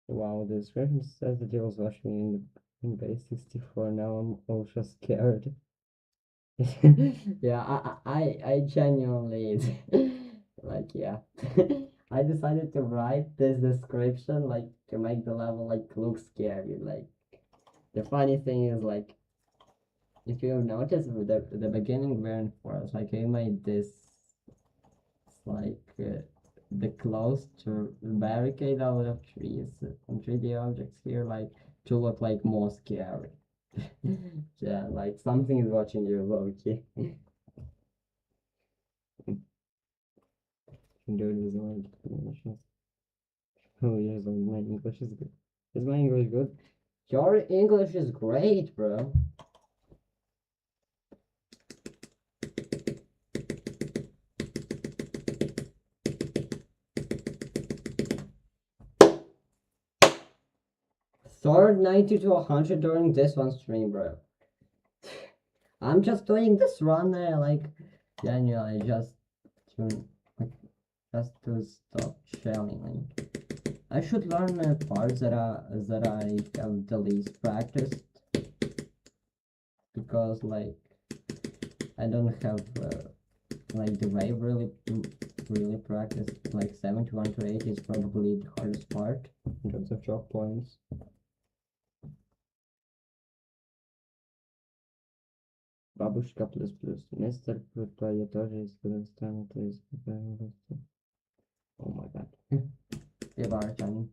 Wow, the description says that he was watching in base 64. Now I'm also scared. Yeah, I genuinely like yeah. I decided to write this description like to make the level like look scary. Like the funny thing is like if you notice the beginning weren't forest, like I made this like the close to barricade out of trees and 3D objects here like to look like more scary. Yeah, like something is watching you, Loki. Dude is my explanations. Oh yes, my English is good. Is my English good? Your English is great, bro. Sword 90 to 100 during this one stream, bro. I'm just doing this run there, like, genuinely just tune. just to stop shelling. I should learn parts that I have the least practiced, because like I don't have like the way really practiced. Like 71 to 8 is probably the hardest part in terms of drop points. Бабушка плюс плюс. Мистер я тоже из Казахстана, то есть oh my god. They are Chinese.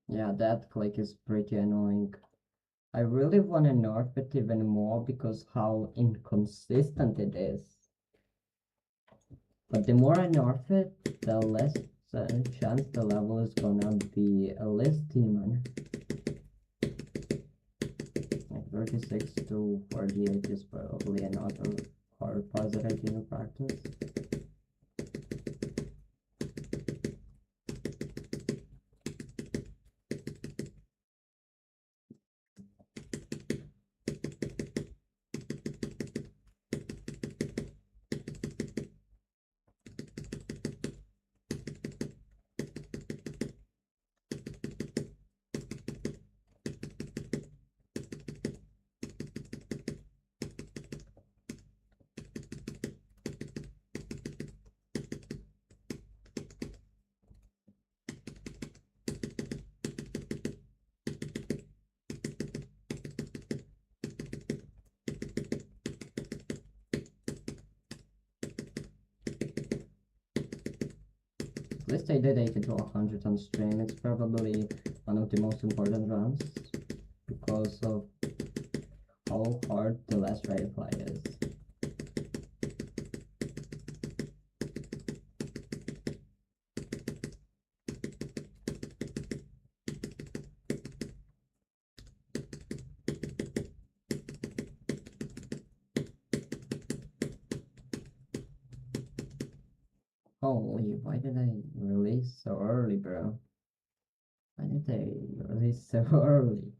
Yeah, that click is pretty annoying. I really want to nerf it even more because how inconsistent it is. But the more I nerf it, the less chance the level is gonna be a less demon. Like 36 to 48 is probably another hard positive in practice. At least I did 80 to 100 on stream. It's probably one of the most important runs because of how hard the last ready fly is. Holy, why did I release so early, bro? Why did I release so early?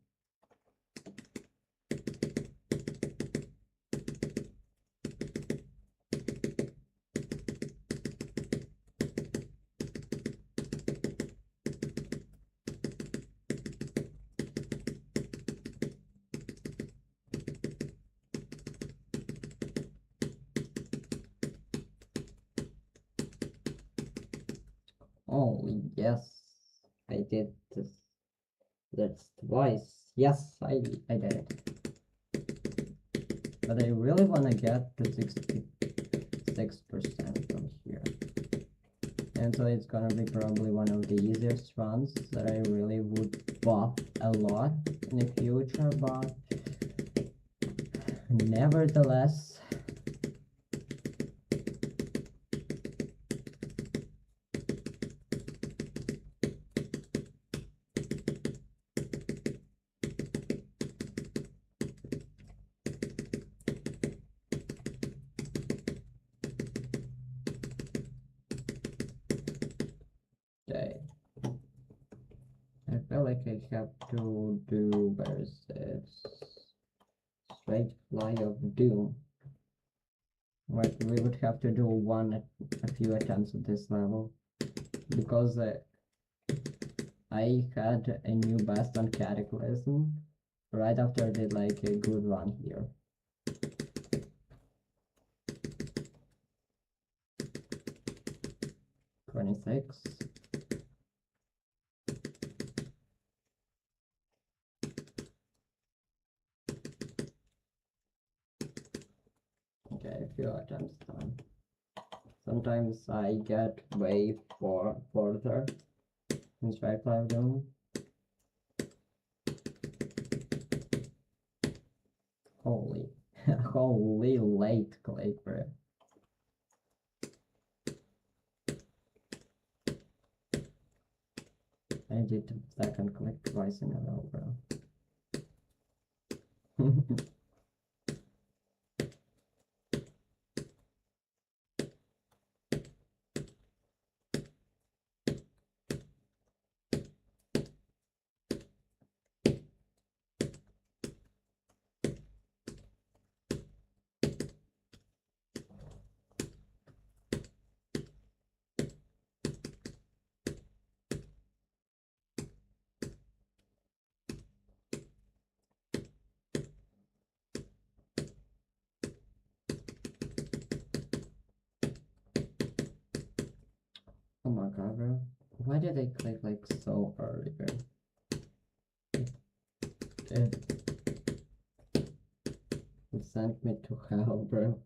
Oh, yes, I did this. That's twice. Yes, I did it. But I really want to get to 66% from here. And so it's gonna be probably one of the easiest runs that I really would buff a lot in the future, but nevertheless, okay. I feel like I have to do, where is it? Straight fly of doom. Right, we would have to do a few attempts at this level because I had a new best on Cataclysm right after I did like a good run here. $26. Okay, a few attempts done. Sometimes I get way further in straight fly of doom. Holy, holy late click, bro. I did the second click twice in a row, bro. Oh my god, bro. Why did I click like so early, bro? It sent me to hell, bro.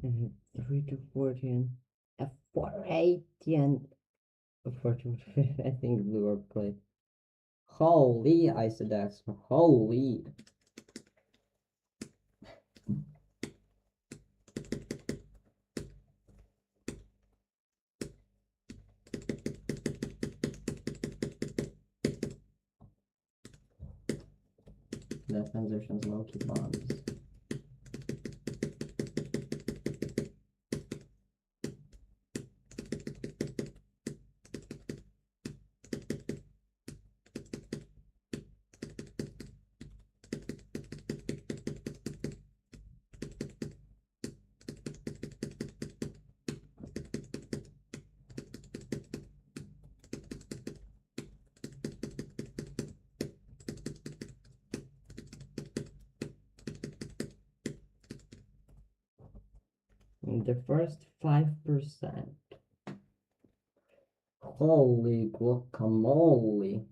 Mhm. 3 to 14. A 480 and a 14. I think blue or play. Holy Isodex. Holy. That transition's low key bombs. The first 5%. Holy guacamole.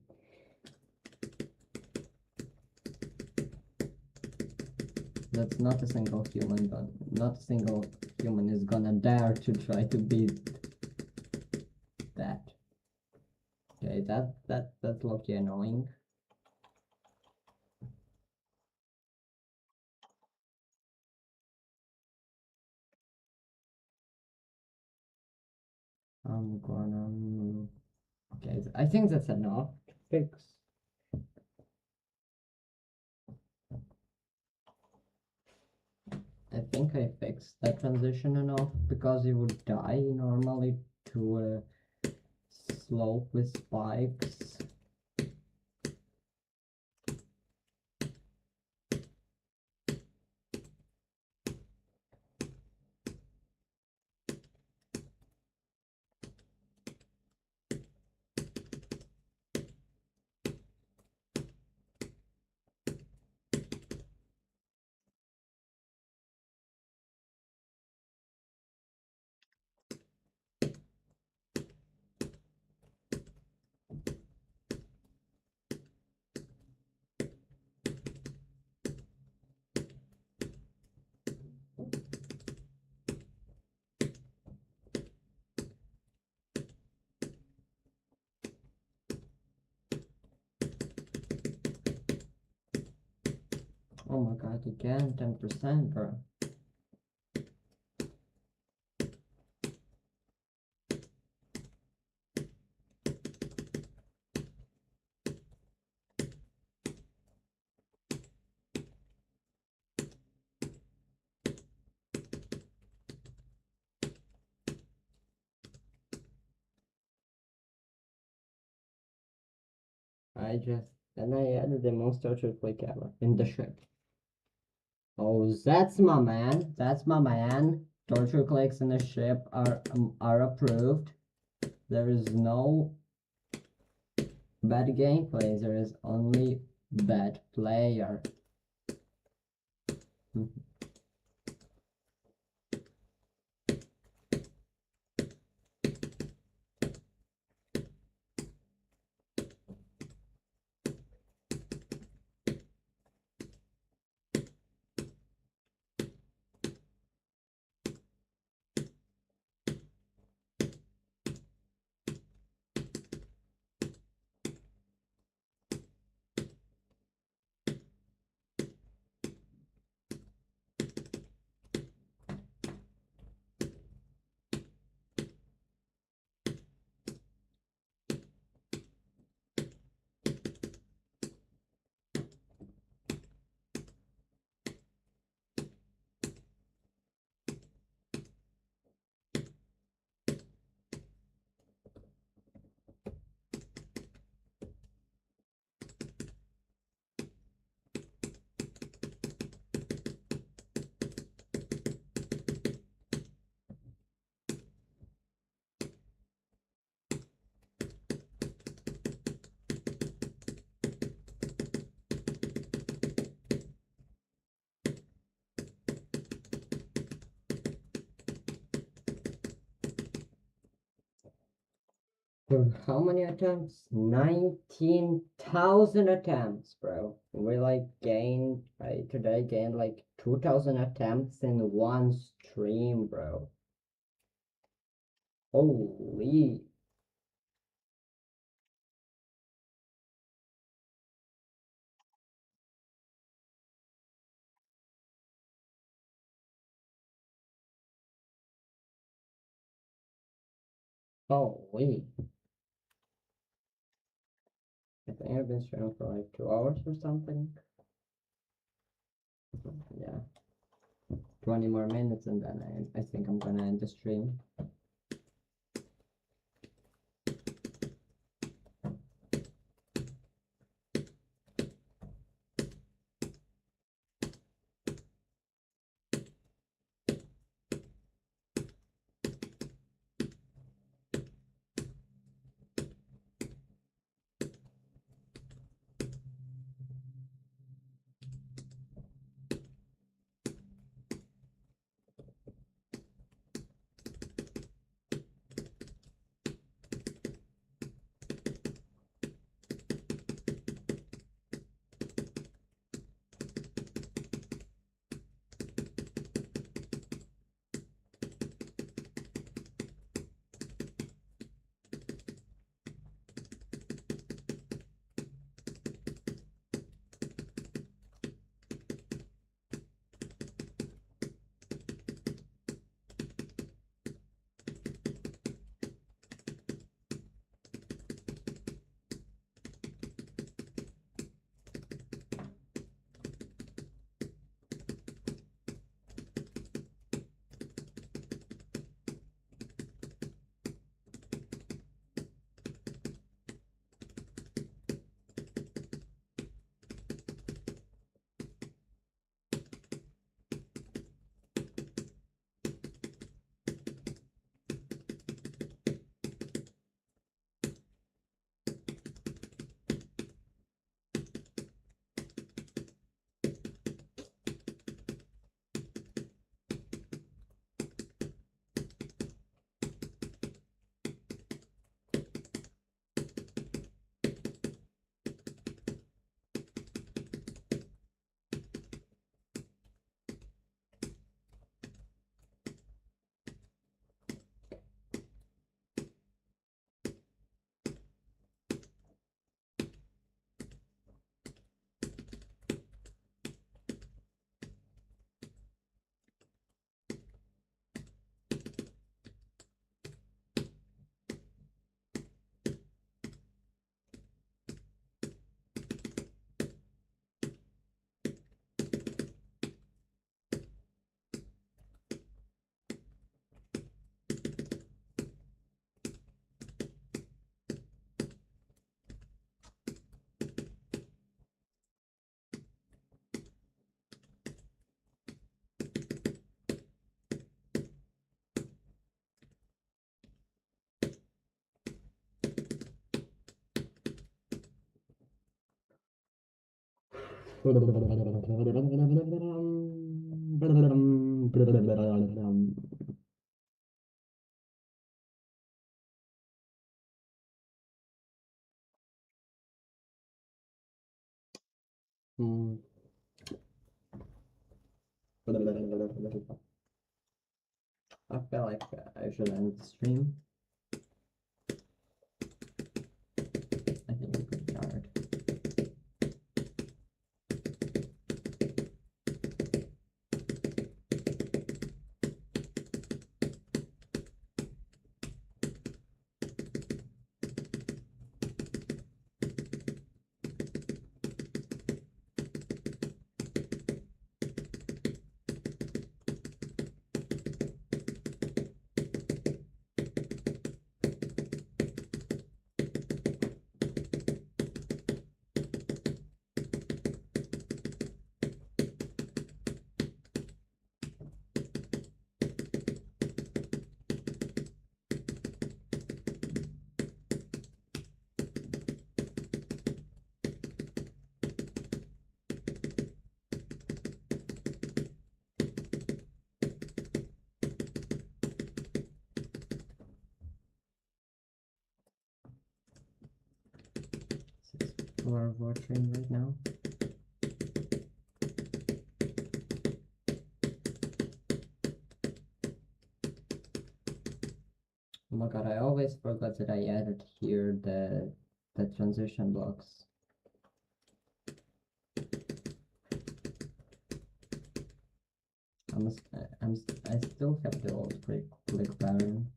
That's not a single human, but not a single human is gonna dare to try to beat that. Okay, that's low-key annoying. I'm gonna. Okay, I think that's enough to fix I think I fixed that transition enough because you would die normally to a slope with spikes. Oh my god, again, 10%, bro. Then I added the most torture click ever in the ship. Oh, that's my man. That's my man. Torture clicks in the ship are approved. There is no bad gameplay. There is only bad player. How many attempts? 19,000 attempts, bro. We like gained, I today gained like 2,000 attempts in one stream, bro. Holy. Holy. I think I've been streaming for like 2 hours or something. Yeah. 20 more minutes and then I think I'm gonna end the stream. I feel like I should end the stream. I think I'm pretty tired. People are watching right now. Oh my god, I always forgot that I added here the transition blocks. I still have the old click pattern.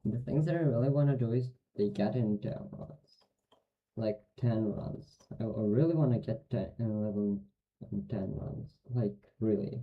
The things that I really want to do is they get in runs, like 10 runs. I really want to get 10, 11, and 10 runs, like really.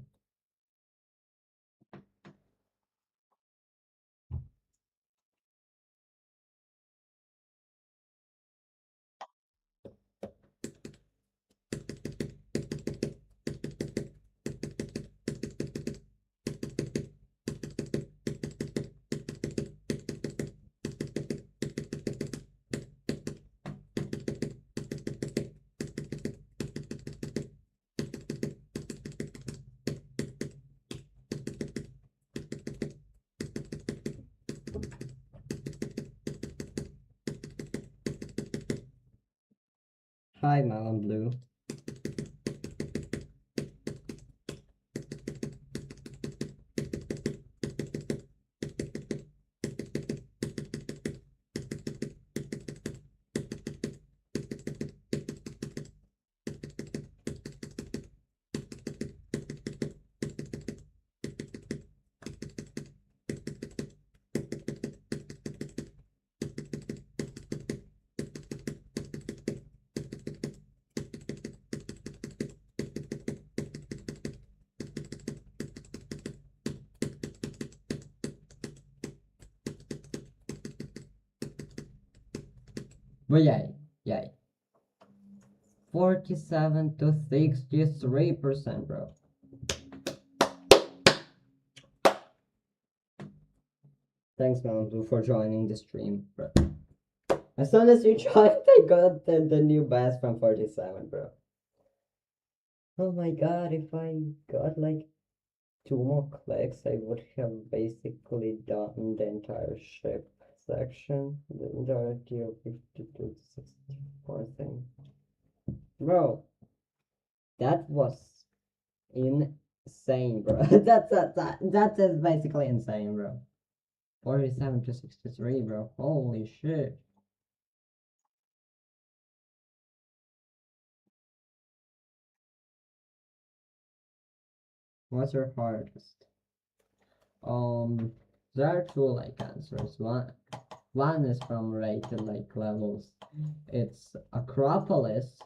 Hi, Melon Blue. But yeah. 47 to 63%, bro. Thanks, Mountain, for joining the stream, bro. As soon as you joined, I got the new bass from 47, bro. Oh my god, if I got like 2 more clicks, I would have basically done the entire ship section, the entirety of 52 to 64 thing. Bro, that was insane, bro. That is basically insane, bro. 47 to 63, bro. Holy shit. What's your hardest? There are two like answers. One is from rated like levels. It's Acropolis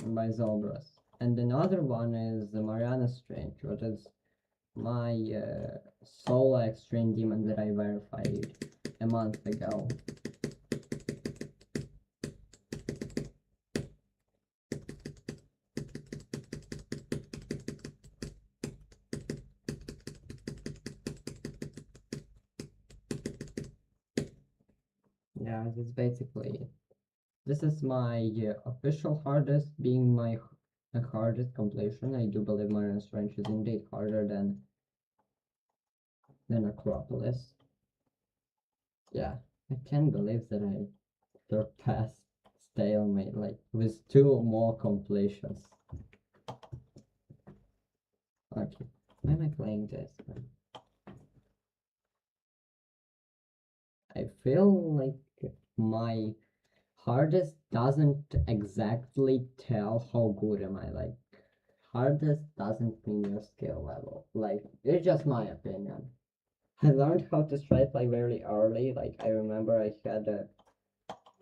by Zobras. And another one is the Mariana Strange, which is my solo extreme demon that I verified a month ago. yeah, that's basically it. This is my official hardest, being my hardest completion. I do believe Marian's Trench is indeed harder than Acropolis. Yeah, I can't believe that I surpassed Stalemate, like, with 2 more completions. Okay, why am I playing this? I feel like my hardest doesn't exactly tell how good am I. Like, hardest doesn't mean your skill level. Like, it's just my opinion. I learned how to strike like very early. Like, I remember I had a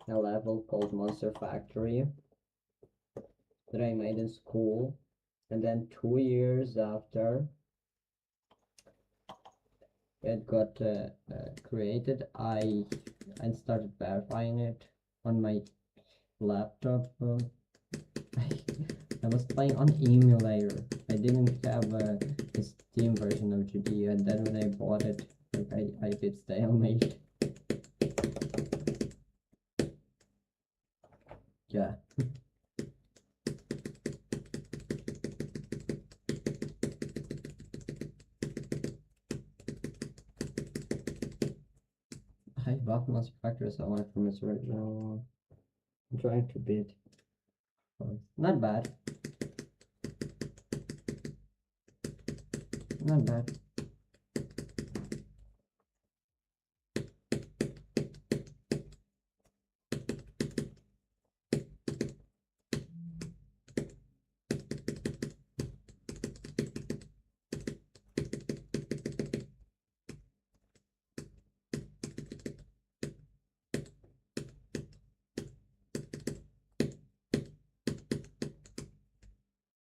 level called Monster Factory that I made in school, and then 2 years after it got created, I started verifying it on my laptop. I was playing on emulator. I didn't have a Steam version of GD, and then when I bought it, like I did Stalemate. Yeah. I bought Monster Factory so much from its original. I'm trying to beat. Not bad. Not bad.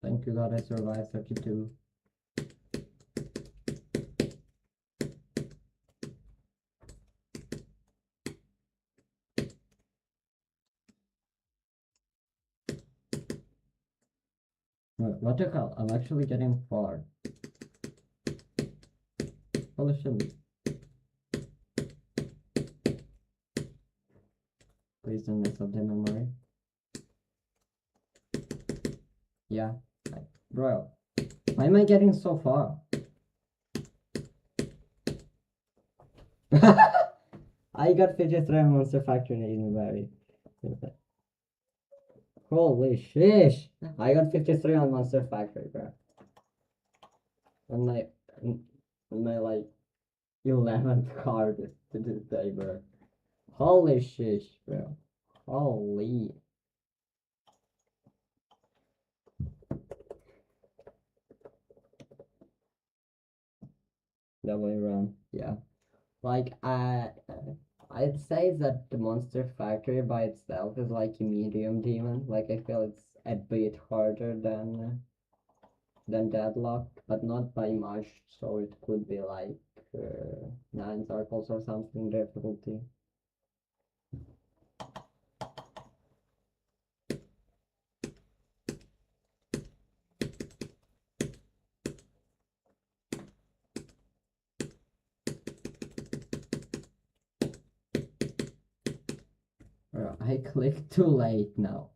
Thank you God I survived 32. What the hell? I'm actually getting far. Holy shit. Please don't mess up the memory. Yeah. Bro. Why am I getting so far? I got 53 on Monster Factory in very. Holy shish! I got 53 on Monster Factory, bro. On my like 11th card to this day, bro. Holy shish, bro. Holy. Double run, yeah. Like, I'd say that the Monster Factory by itself is like a medium demon. Like, I feel it's a bit harder than Deadlock, but not by much. So it could be like 9 circles or something difficulty. I clicked too late now.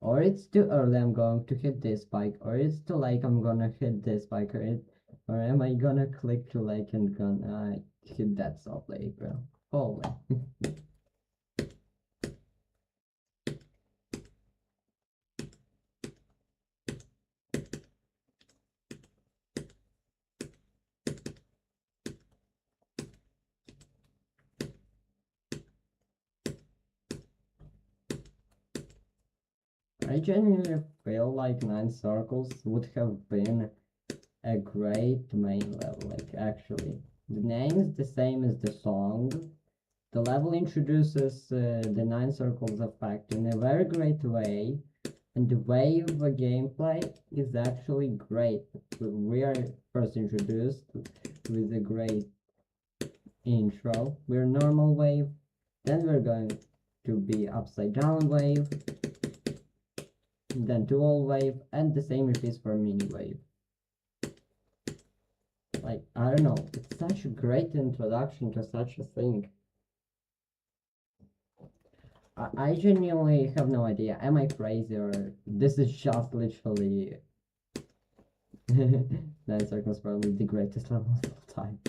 Or it's too early, I'm going to hit this spike, or it's too late, I'm gonna hit this spike, or am I gonna click too late and gonna hit that so late, bro? Holy. I genuinely feel like 9 circles would have been a great main level, like actually. The name is the same as the song. The level introduces the 9 circles effect in a very great way, and the wave gameplay is actually great. We are first introduced with a great intro. We're normal wave, then we're going to be upside down wave, then dual wave, and the same repeats for mini wave. Like, I don't know, it's such a great introduction to such a thing. I genuinely have no idea. Am I crazy or this is just literally 9 circles probably the greatest level of all time.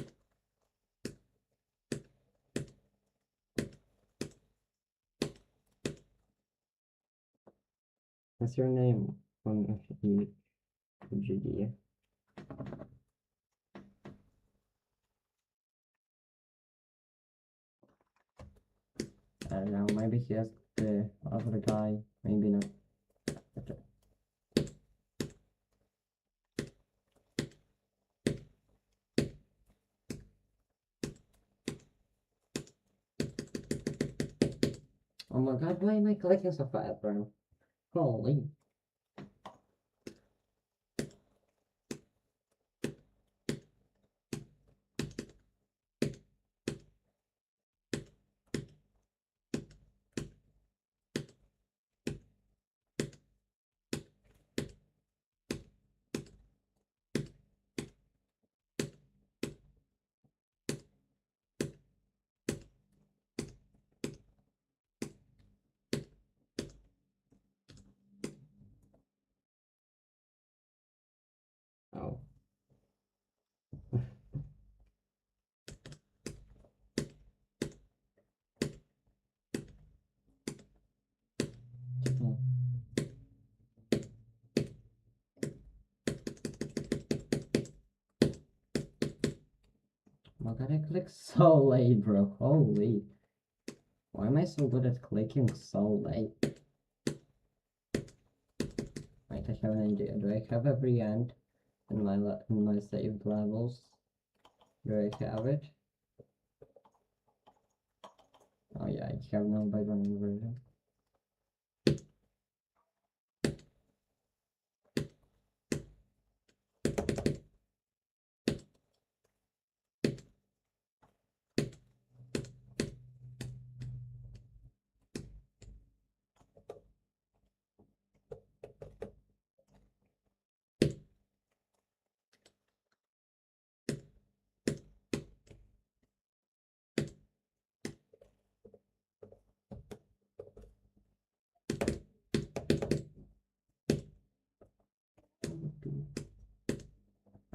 What's your name on GD? I don't know, maybe he has the other guy, maybe not. Okay. Oh my god, why am I clicking so fast, bro? Holy. Oh. Oh my god, I clicked so late, bro. Holy. Why am I so good at clicking so late? Wait, I have an idea. Do I have every end in my saved levels? Do I have it? Oh yeah, I have no by running version.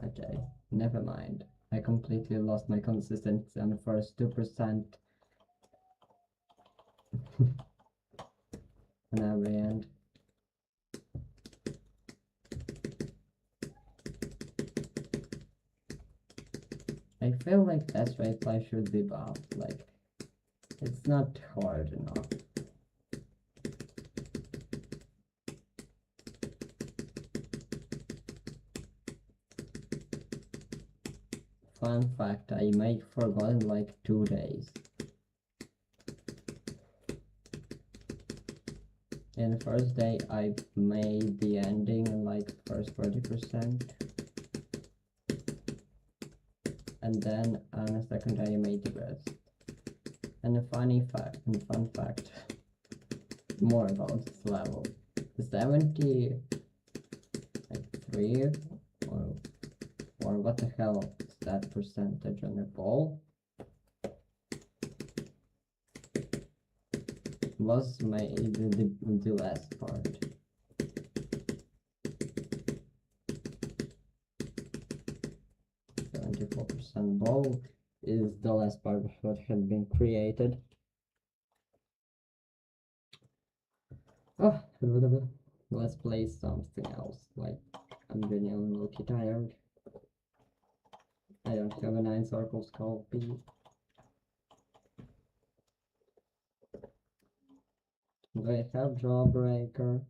Okay, never mind. I completely lost my consistency on the first 2% on every end. I feel like that's why play should be buffed. Like, it's not hard enough. Fun fact, I might forgotten like 2 days. In the first day, I made the ending in like first 40%. And then on the second day, I made the rest. And a fun fact, more about this level. The 73 or what the hell is that percentage on the ball was the last part. 74% ball is the last part of what had been created. Oh, let's play something else. Like, I'm genuinely low-key tired. I don't have a 9 circles copy. Do I have Jawbreaker?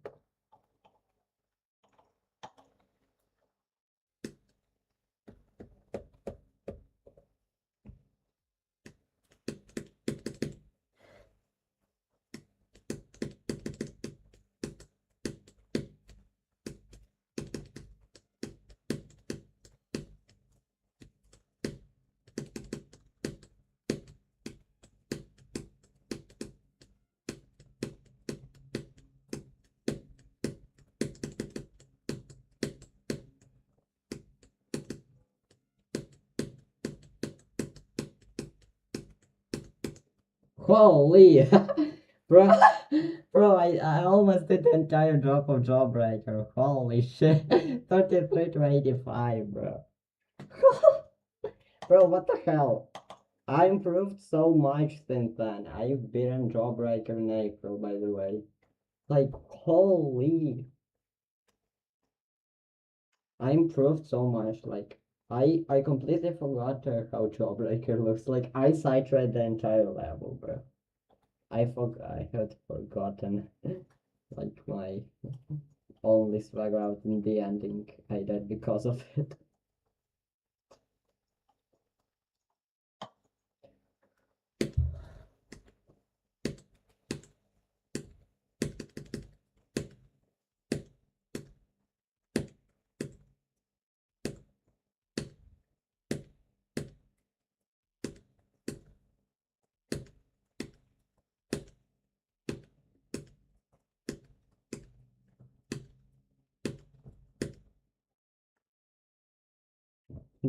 Holy! Bro, bro, I almost did the entire drop of Jawbreaker. Holy shit. 33 to 85, bro. Bro, what the hell? I improved so much since then. I've beaten Jawbreaker in April, by the way. Like, holy. I improved so much. Like, I completely forgot how Jawbreaker looks. Like, I sight-read the entire level, bro. I had forgotten, like, my only swag out in the ending. I did because of it.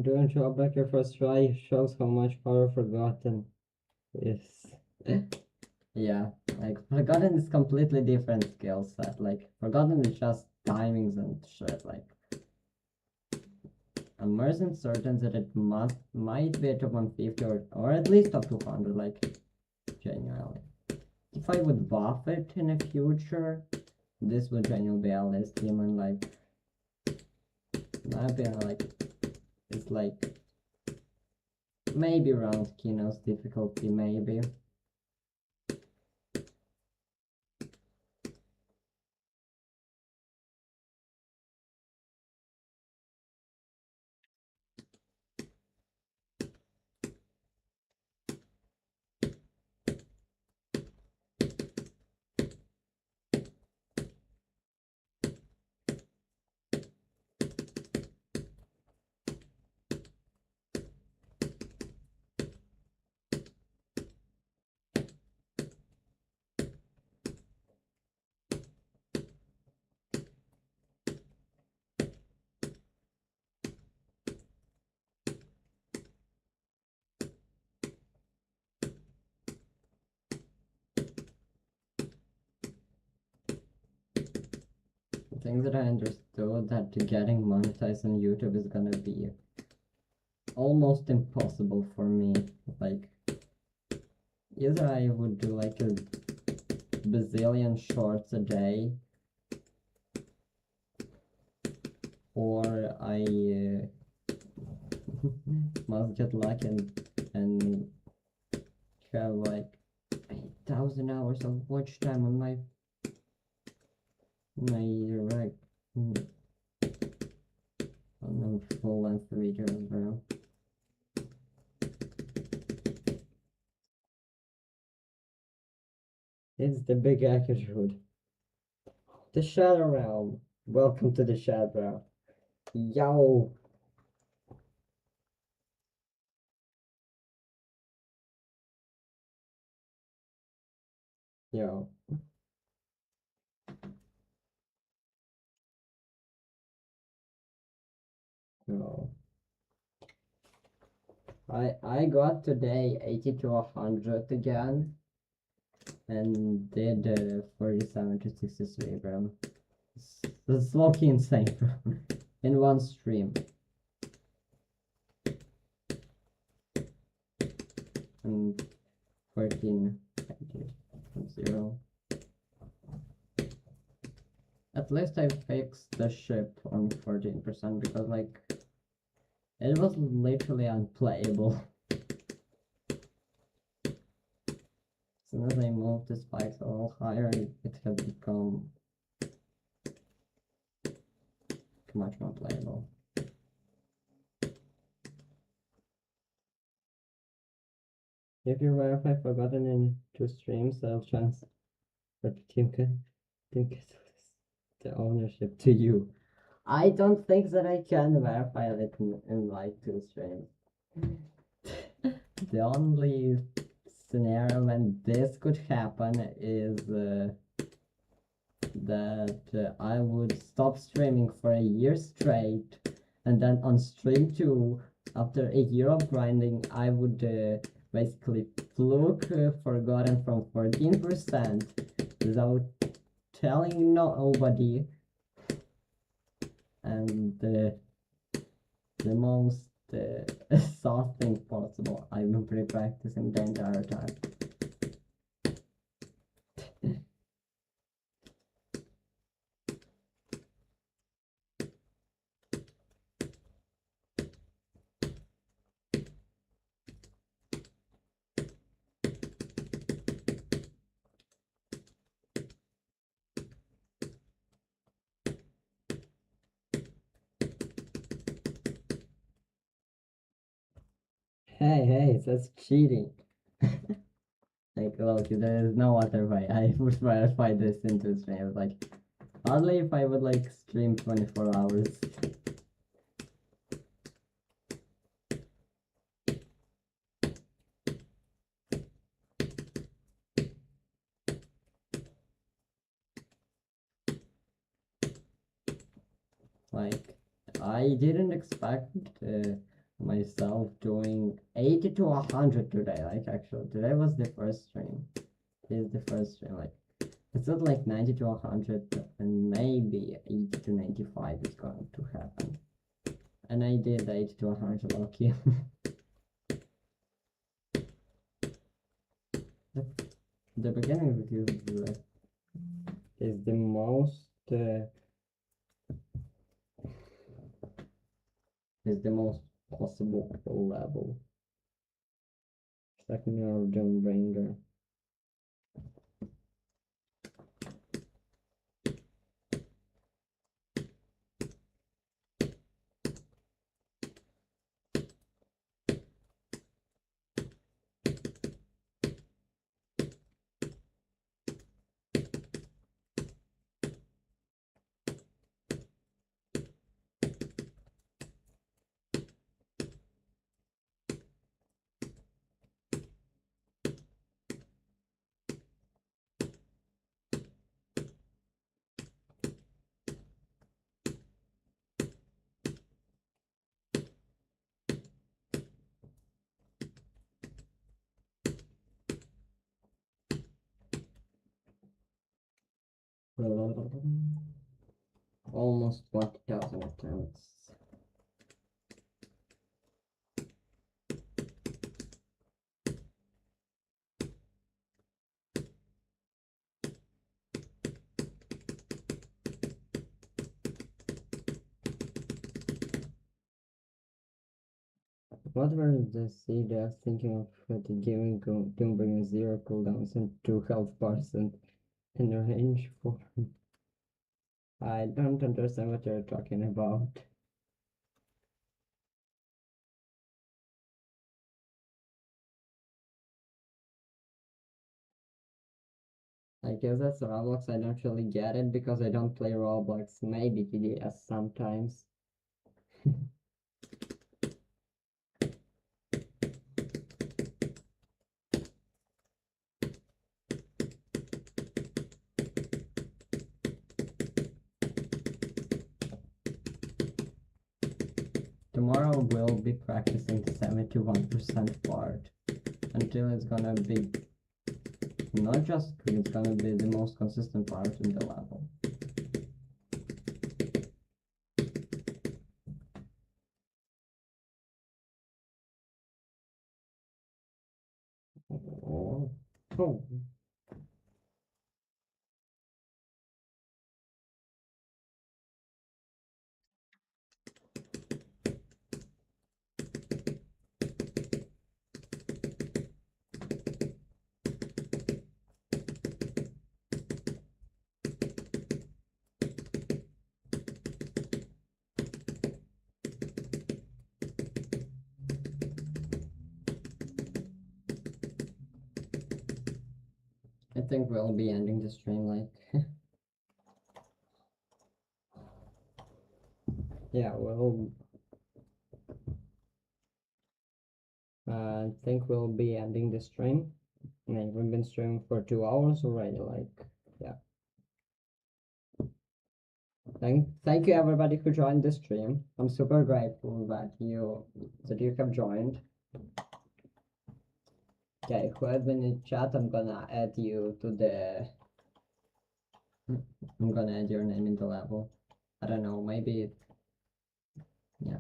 Doing Jawbreaker first try shows how much power Forgotten is. Yeah, like Forgotten is completely different skill set. Like Forgotten is just timings and shit. Like I'm more than certain that it might be a top 150 or at least top 200. Like genuinely, if I would buff it in the future, this would genuinely be a list demon. Like in my opinion, like it's like maybe around Kino's difficulty, maybe. The thing that I understood that getting monetized on YouTube is gonna be almost impossible for me. Like, either I would do like a bazillion shorts a day, or I must get lucky and have like 8,000 hours of watch time on my right on the full length videos, bro. It's the big attitude. The Shadow Realm. Welcome to the Shadow Realm. Yo. Yo. Yo. I got today 80 to 100 again and did 47 to 63, bro. That's low-key insane, bro. In one stream. And 14 from 0. At least I fixed the ship on 14% because like it was literally unplayable. As soon as I moved the spikes a little higher, it had become much more playable. If you verify Forgotten in 2 streams, I'll transfer the team the ownership to you. I don't think that I can verify it in like 2 streams. The only scenario when this could happen is that I would stop streaming for a year straight, and then on stream 2, after a year of grinding, I would basically fluke forgotten from 14% without telling nobody, and the most soft thing possible. I've been pre-practicing the entire time. Hey, that's cheating. Like, look, there is no other way. I would verify this into stream. Like, hardly if I would like stream 24 hours. Like, I didn't expect myself doing 80 to 100 today. Like, actually, today was the first stream. This is the first stream. Like, it's not like 90 to 100, and maybe 80 to 95 is going to happen. And I did 80 to 100, lucky. The beginning is the most possible level. Second year of Doom Bringer. Almost 20,000 attempts. What were the CDs thinking of giving Doombringer 0 cooldowns and 2 health bars and in range for? I don't understand what you're talking about. I guess that's Roblox. I don't really get it because I don't play Roblox. Maybe TDS sometimes. Tomorrow we'll be practicing 71% part until it's gonna be not just good, it's gonna be the most consistent part in the level. Oh. Oh. I think we'll be ending the stream like yeah, well, I think we'll be ending the stream. I mean, we've been streaming for 2 hours already, like, yeah. Thank you everybody who joined the stream. I'm super grateful that you have joined. Okay, whoever in the chat, I'm gonna add you to the. I'm gonna add your name in the level. I don't know, maybe. Yeah.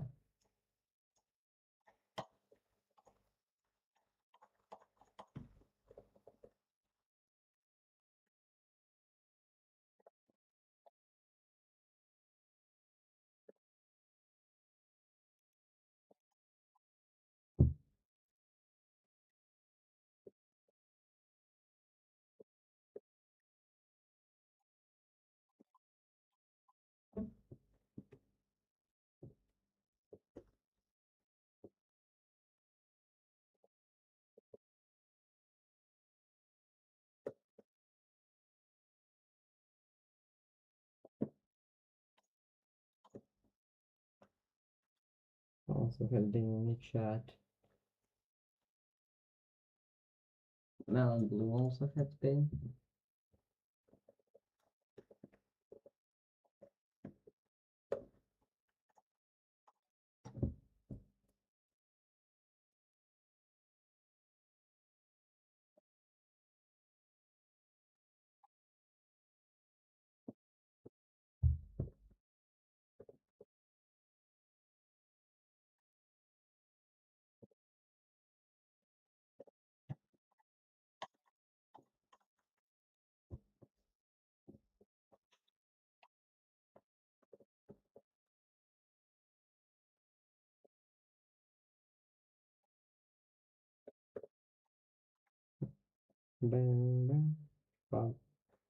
Also have been in the chat. Melon Blue also has been.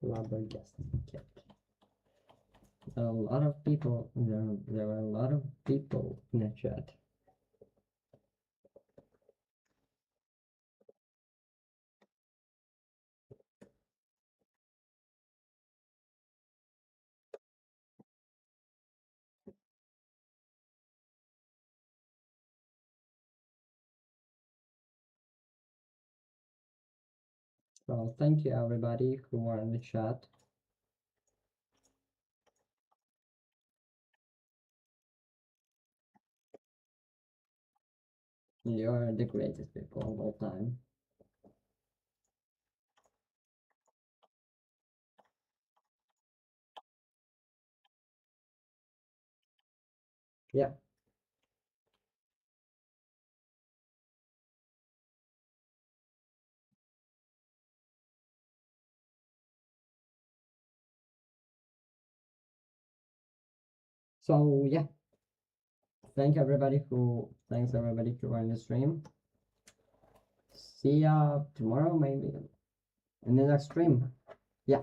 Flabbergasted. A lot of people. There were a lot of people in the chat. Well, thank you everybody who were in the chat. You're the greatest people of all time. Yeah. So yeah. Thanks everybody who were in the stream. See ya tomorrow maybe in the next stream. Yeah.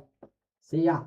See ya.